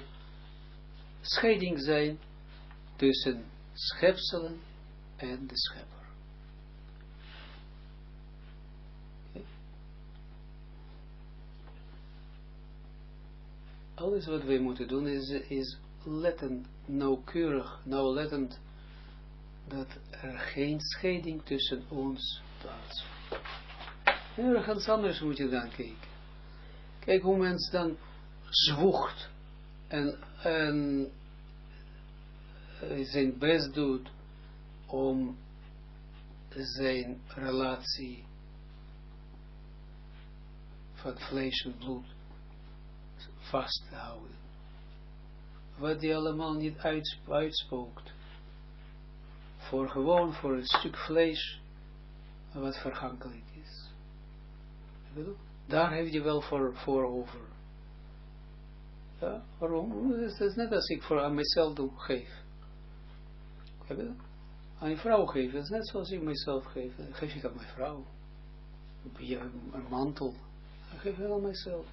scheiding zijn tussen schepselen en de schepper. Okay. Alles wat wij moeten doen is letten, nauwlettend, dat er geen scheiding tussen ons plaatsvindt. Ergens anders moet je dan kijken. Kijk hoe mens dan zwoegt en zijn best doet om zijn relatie van vlees en bloed vast te houden. Wat hij allemaal niet uitspookt. Voor een stuk vlees wat vergankelijk is. Daar heeft je wel voor over. Ja, waarom? Het is net als ik aan mijzelf geef. Aan een vrouw geef, dat is net zoals ik mijzelf geef. Dan geef ik aan mijn vrouw. Een mantel. Dan geef ik aan mijzelf.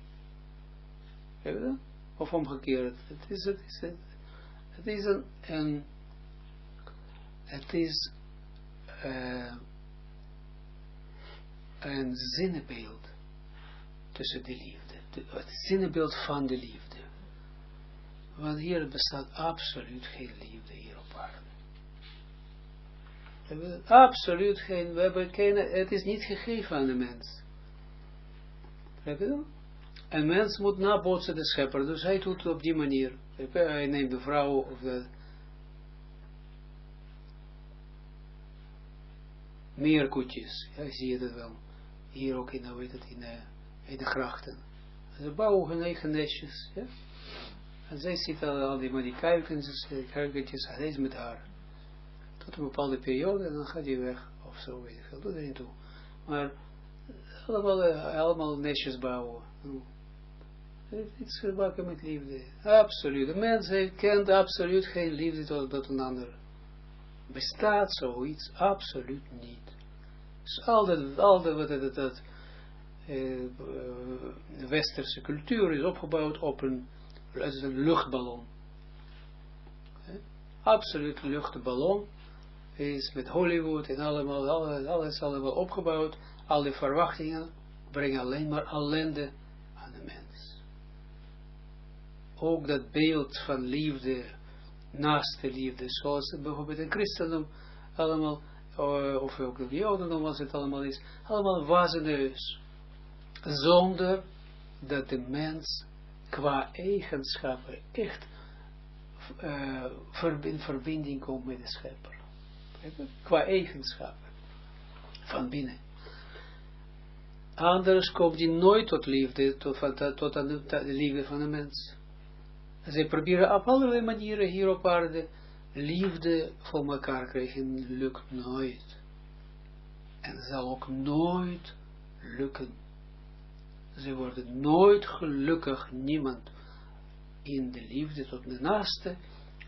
Heb je dat? Of omgekeerd. Het is een zinnebeeld tussen de liefde. Het zinnebeeld van de liefde. Want hier bestaat absoluut geen liefde hier op aarde. Absoluut geen, het is niet gegeven aan de mens. Heb je dat? Een mens moet nabootsen de schepper, dus hij doet het op die manier. Hij neemt de vrouw of de meerkoetjes, ja, zie je dat wel. Hier ook in de grachten. Ze bouwen hun eigen nestjes, ja. En zij zitten al die kuikentjes, hij is met haar. Tot een bepaalde periode, en dan gaat hij weg, of zo, weet ik veel, doet er niet toe. Maar allemaal nestjes bouwen. Het is gebakken met liefde. Absoluut. De mens kent absoluut geen liefde tot een ander. Bestaat zoiets? Absoluut niet. Dus al dat westerse cultuur is opgebouwd op een luchtballon. Absoluut luchtballon is met Hollywood en alles allemaal opgebouwd. Al die verwachtingen brengen alleen maar ellende aan de mens. Ook dat beeld van liefde, naaste liefde, zoals het bijvoorbeeld in christendom allemaal, of ook in het jodendom als het allemaal is, allemaal wazeneus. Zonder dat de mens qua eigenschappen echt in verbinding komt met de schepper. Qua eigenschappen. Van binnen. Anders komt hij nooit tot liefde, tot aan de liefde van de mens. Zij proberen op allerlei manieren hier op aarde liefde voor elkaar krijgen, lukt nooit. En zal ook nooit lukken. Ze worden nooit gelukkig, niemand, in de liefde tot de naaste,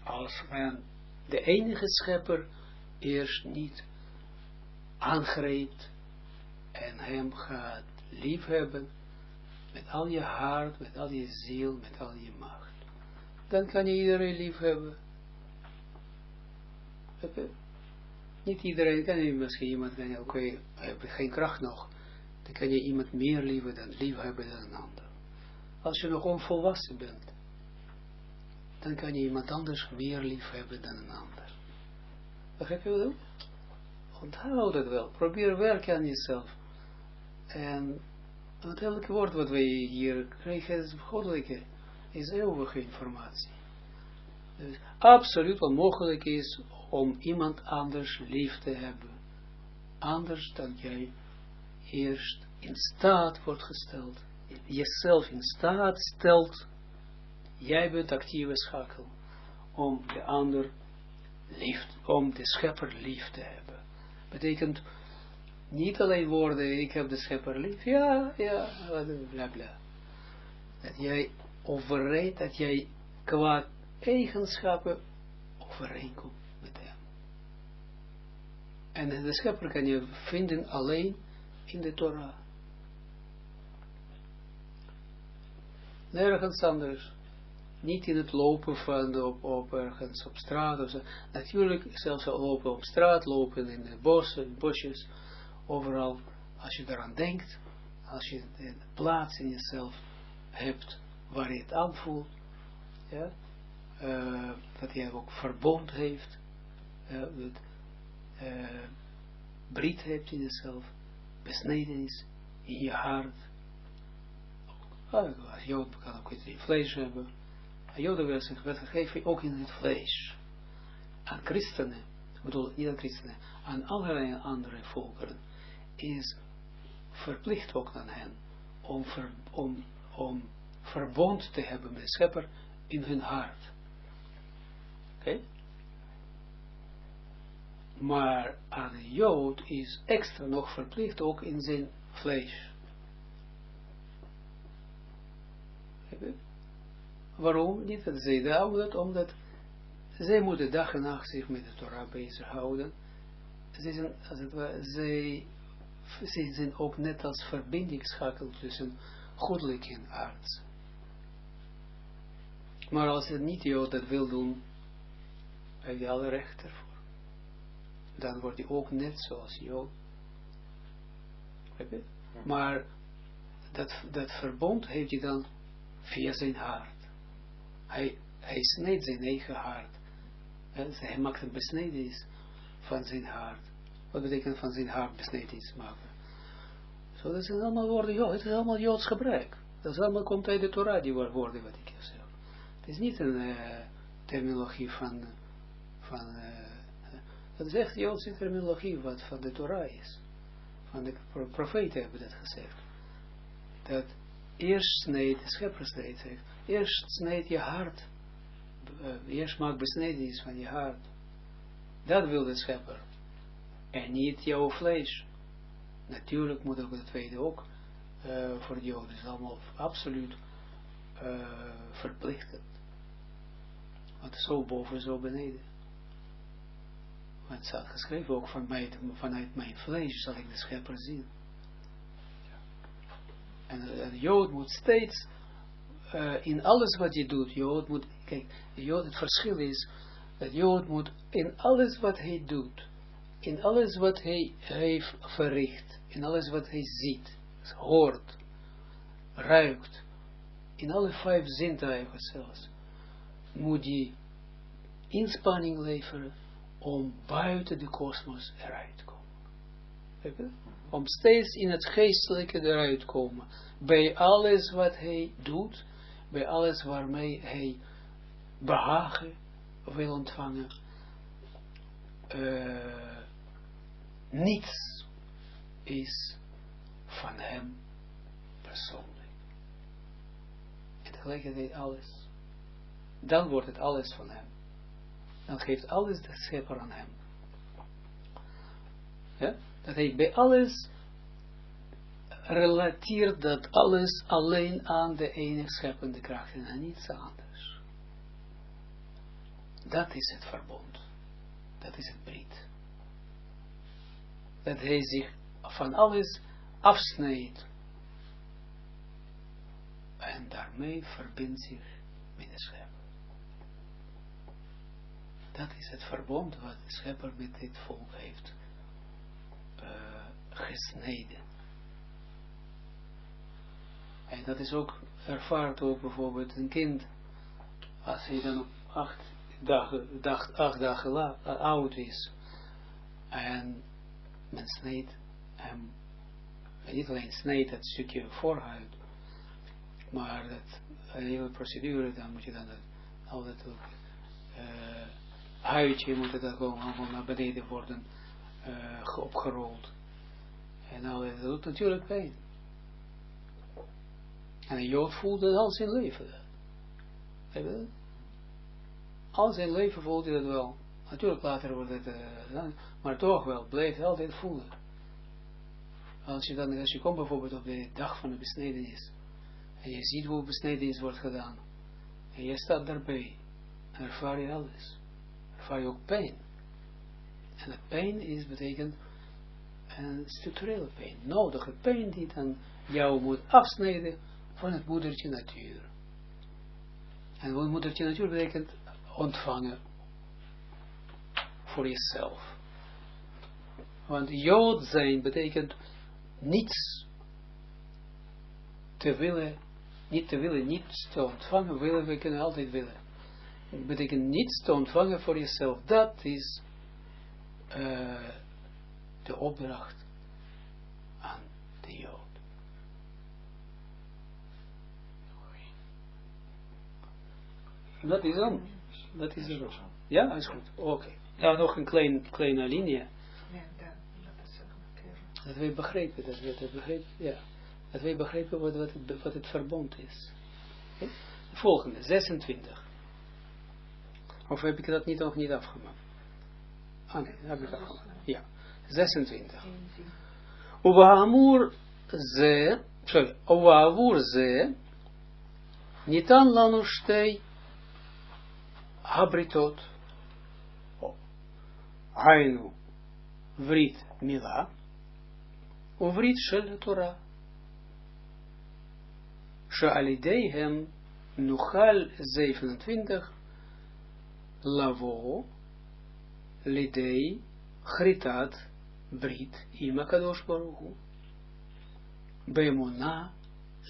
als men de enige schepper eerst niet aangrijpt en hem gaat liefhebben met al je hart, met al je ziel, met al je macht. Dan kan je iedereen liefhebben. Niet iedereen kan je, misschien iemand kan je, oké, hij heeft geen kracht nog. Dan kan je iemand meer liefhebben dan een ander. Als je nog onvolwassen bent, dan kan je iemand anders meer liefhebben dan een ander. Begrijp je wat? Onthoud dat wel. Probeer werken aan jezelf. En het elke woord wat wij hier krijgen is goddelijke, is eeuwige informatie. Dus absoluut onmogelijk is om iemand anders lief te hebben. Anders dan jij eerst in staat wordt gesteld. Jezelf in staat stelt. Jij bent actieve schakel. Om de ander lief, om de schepper lief te hebben. Betekent niet alleen woorden, ik heb de schepper lief. Ja, bla bla. Dat jij overeenkomt, dat jij qua eigenschappen overeenkomt met hem. En de schepper kan je vinden alleen in de Torah. Nergens anders. Niet in het lopen van op ergens op straat of zo. Natuurlijk, zelfs al lopen op straat, lopen in de bosjes, overal. Als je eraan denkt, als je een plaats in jezelf hebt waar je het aanvoelt, ja, dat je ook verbond heeft, breed hebt in jezelf, besneden is in je hart. Als Jood kan ook iets in vlees hebben. Joden werd gegeven ook in het vlees. Aan christenen, ik bedoel niet aan christenen, aan allerlei andere volkeren, is verplicht ook aan hen om verbond te hebben met de schepper in hun hart. Oké? Maar aan een Jood is extra nog verplicht ook in zijn vlees. Waarom niet? Dat zij dat, omdat zij moeten dag en nacht zich met de Torah bezighouden. Zij zijn ook net als verbindingsschakel tussen goddelijk en aards. Maar als het niet Jood dat wil doen, heeft hij alle recht ervoor. Dan wordt hij ook net zoals Jood. Maar dat verbond heeft hij dan via zijn hart. Hij snijdt zijn eigen hart. Hij maakt een besnijdenis van zijn hart. Wat betekent van zijn hart besnijdenis maken? Zo, dat zijn allemaal woorden, het is allemaal Joods gebruik. Dat is allemaal komt uit de Torah, die woorden wat ik zeg. Het is niet een terminologie van dat is echt Joodse terminologie wat van de Torah is. Van de profeten hebben dat gezegd. Dat eerst snijdt, de schepper zegt, eerst snijdt je hart. Eerst maak besnijdenis van je hart. Dat wil de schepper. En niet jouw vlees. Natuurlijk moet ook het tweede ook voor de Joden. is allemaal absoluut verplichtend. Want zo boven, zo beneden. Want het staat geschreven ook vanuit mijn vlees zal ik de schepper zien. En een Jood moet steeds in alles wat je doet, Jood moet, kijk, Jood, het verschil is, dat Jood moet in alles wat hij doet, in alles wat hij heeft verricht, in alles wat hij ziet, hoort, ruikt, in alle 5 zintuigen zelfs, moet hij inspanning leveren om buiten de kosmos eruit te komen. Om steeds in het geestelijke eruit te komen. Bij alles wat hij doet, bij alles waarmee hij behagen wil ontvangen, niets is van hem persoonlijk. En tegelijkertijd alles. Dan wordt het alles van hem. Dan geeft alles de schepper aan hem. Ja? Dat hij bij alles relateert dat alles alleen aan de enige scheppende kracht en aan niets anders. Dat is het verbond. Dat is het breed. Dat hij zich van alles afsnijdt. En daarmee verbindt zich met de schepper. Dat is het verbond wat de schepper met dit volk heeft gesneden. En dat is ook, ervaart ook bijvoorbeeld een kind, als hij dan op 8 dagen oud is, en men snijdt hem, en niet alleen snijdt het stukje voorhuid, maar dat hele procedure, dan moet je dan al dat huidje moet dat gewoon naar beneden worden opgerold. En dat doet natuurlijk pijn. En een Jood voelt dat al zijn leven. Heb je dat? Al zijn leven voelt hij dat wel. Natuurlijk later wordt het, maar toch wel, blijft hij altijd voelen. Als je komt bijvoorbeeld op de dag van de besnijdenis, en je ziet hoe besnijdenis wordt gedaan, en je staat daarbij, dan ervaar je alles. Ervaar je ook pijn. En dat pijn betekent een structurele pijn, nodige pijn die dan jou moet afsnijden van het moedertje natuur. En wat moedertje natuurlijk betekent ontvangen voor jezelf. Want Jood zijn betekent niets te willen, niets te ontvangen, willen, we kunnen altijd willen. Het betekent niets te ontvangen voor jezelf. Dat is de opdracht aan de Jood. Dat is dan. Dat is er. Ja, is goed. Oké. Nou, nog een kleine linie. Dat wij begrijpen, dat wij begrijpen wat het verbond is. Okay? Volgende, 26. Of heb ik dat nog niet afgemaakt? Ah nee, heb ik afgemaakt. Ja, 26. Uwaamur ze, nitan lanu shtei habritot. Hainu, vrit mila. Uvrit shel Torah. She'alideihem nuchal 27 lavo lidei chritat brit im HaKadosh Baruch Hu be'emuna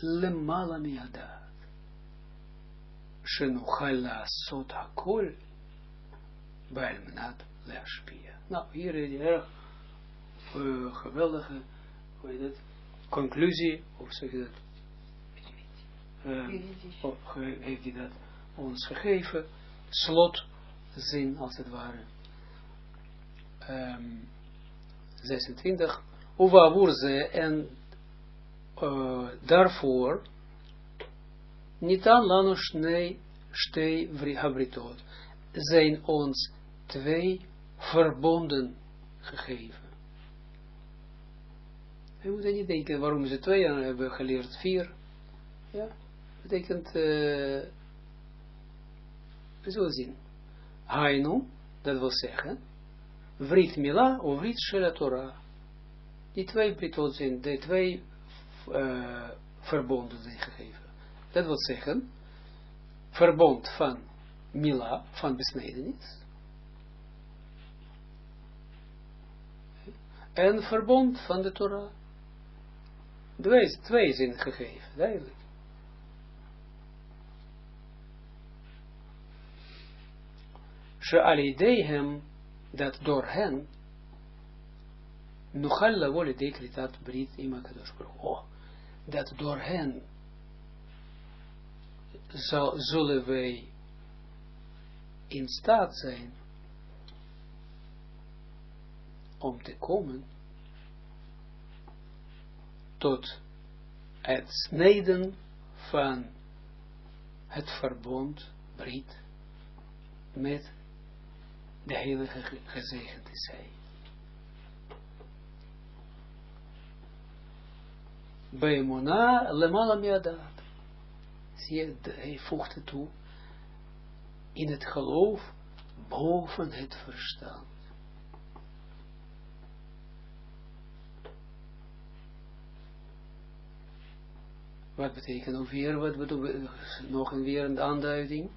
lemala mi'adat shenuchal la'asot hakol be'al menat le'ashpia. Nou, hier is erg geweldige conclusie, of zeg je dat? Heeft hij dat ons gegeven, slotzin als het ware. 26. Uwa ze en daarvoor niet aan lanu shtei habritot zijn ons 2 verbonden gegeven. We moeten niet denken waarom ze 2 en hebben geleerd 4. Ja, betekent, we zullen zien. Hainu, dat wil zeggen, vrit mila of vrit shel Torah. Die 2 britot zijn, de 2 verbonden zijn gegeven. Dat wil zeggen, verbond van mila, van besnedenis. En verbond van de Torah. 2 zijn gegeven, duidelijk. She'alideihem, dat door hen, nuchal lavo lidei kritat brit im HaKadosh Baruch Hu. Dat door hen zullen wij in staat zijn om te komen tot het snijden van het verbond, brit, met de heilige gezegend is hij. Be'emuna lemala mi'adat. Zie je, hij voegt het toe in het geloof boven het verstand. Wat betekent nog weer, wat bedoel, nog weer een aanduiding?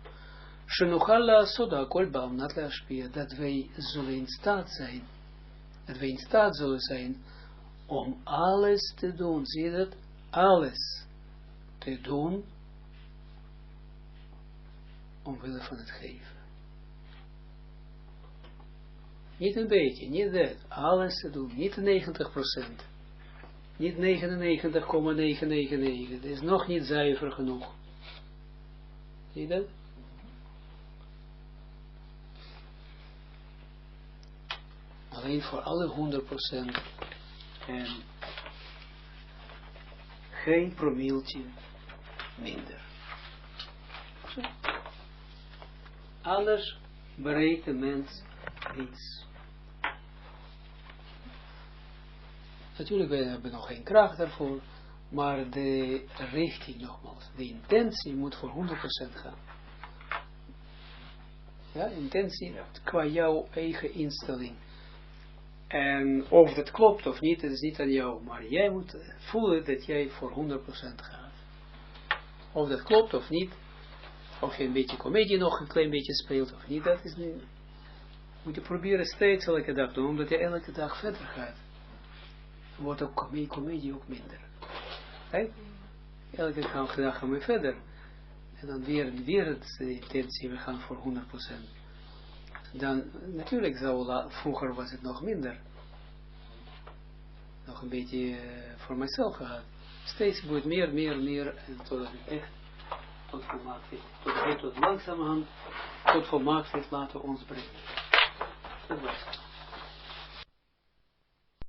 Shenuchalla soda kolba om nat le'ashpia, dat wij zullen in staat zijn, dat wij in staat zullen zijn om alles te doen, zie je dat? Alles te doen omwille van het geven. Niet een beetje, niet dat, alles te doen, niet 90%. Niet 99,999. Het is nog niet zuiver genoeg. Zie je dat? Alleen voor alle 100% en geen promiltje minder. Zo. Anders bereikt de mens niets. Natuurlijk, we hebben nog geen kracht daarvoor, maar de richting nogmaals, de intentie moet voor 100% gaan. Ja, intentie qua jouw eigen instelling. En of dat klopt of niet, dat is niet aan jou, maar jij moet voelen dat jij voor 100% gaat. Of dat klopt of niet, of je een beetje comedie nog een klein beetje speelt of niet, dat is niet. Moet je proberen steeds elke dag doen, omdat je elke dag verder gaat. Wordt ook comedie ook minder. Right? Elke dag gaan we verder. En dan weer de intentie, we gaan voor 100%. Dan, natuurlijk vroeger was het nog minder. Nog een beetje voor mijzelf gehad. Steeds wordt meer, en totdat het echt tot volmaaktheid, tot langzamerhand, tot volmaaktheid laten we ons brengen. Dat was het.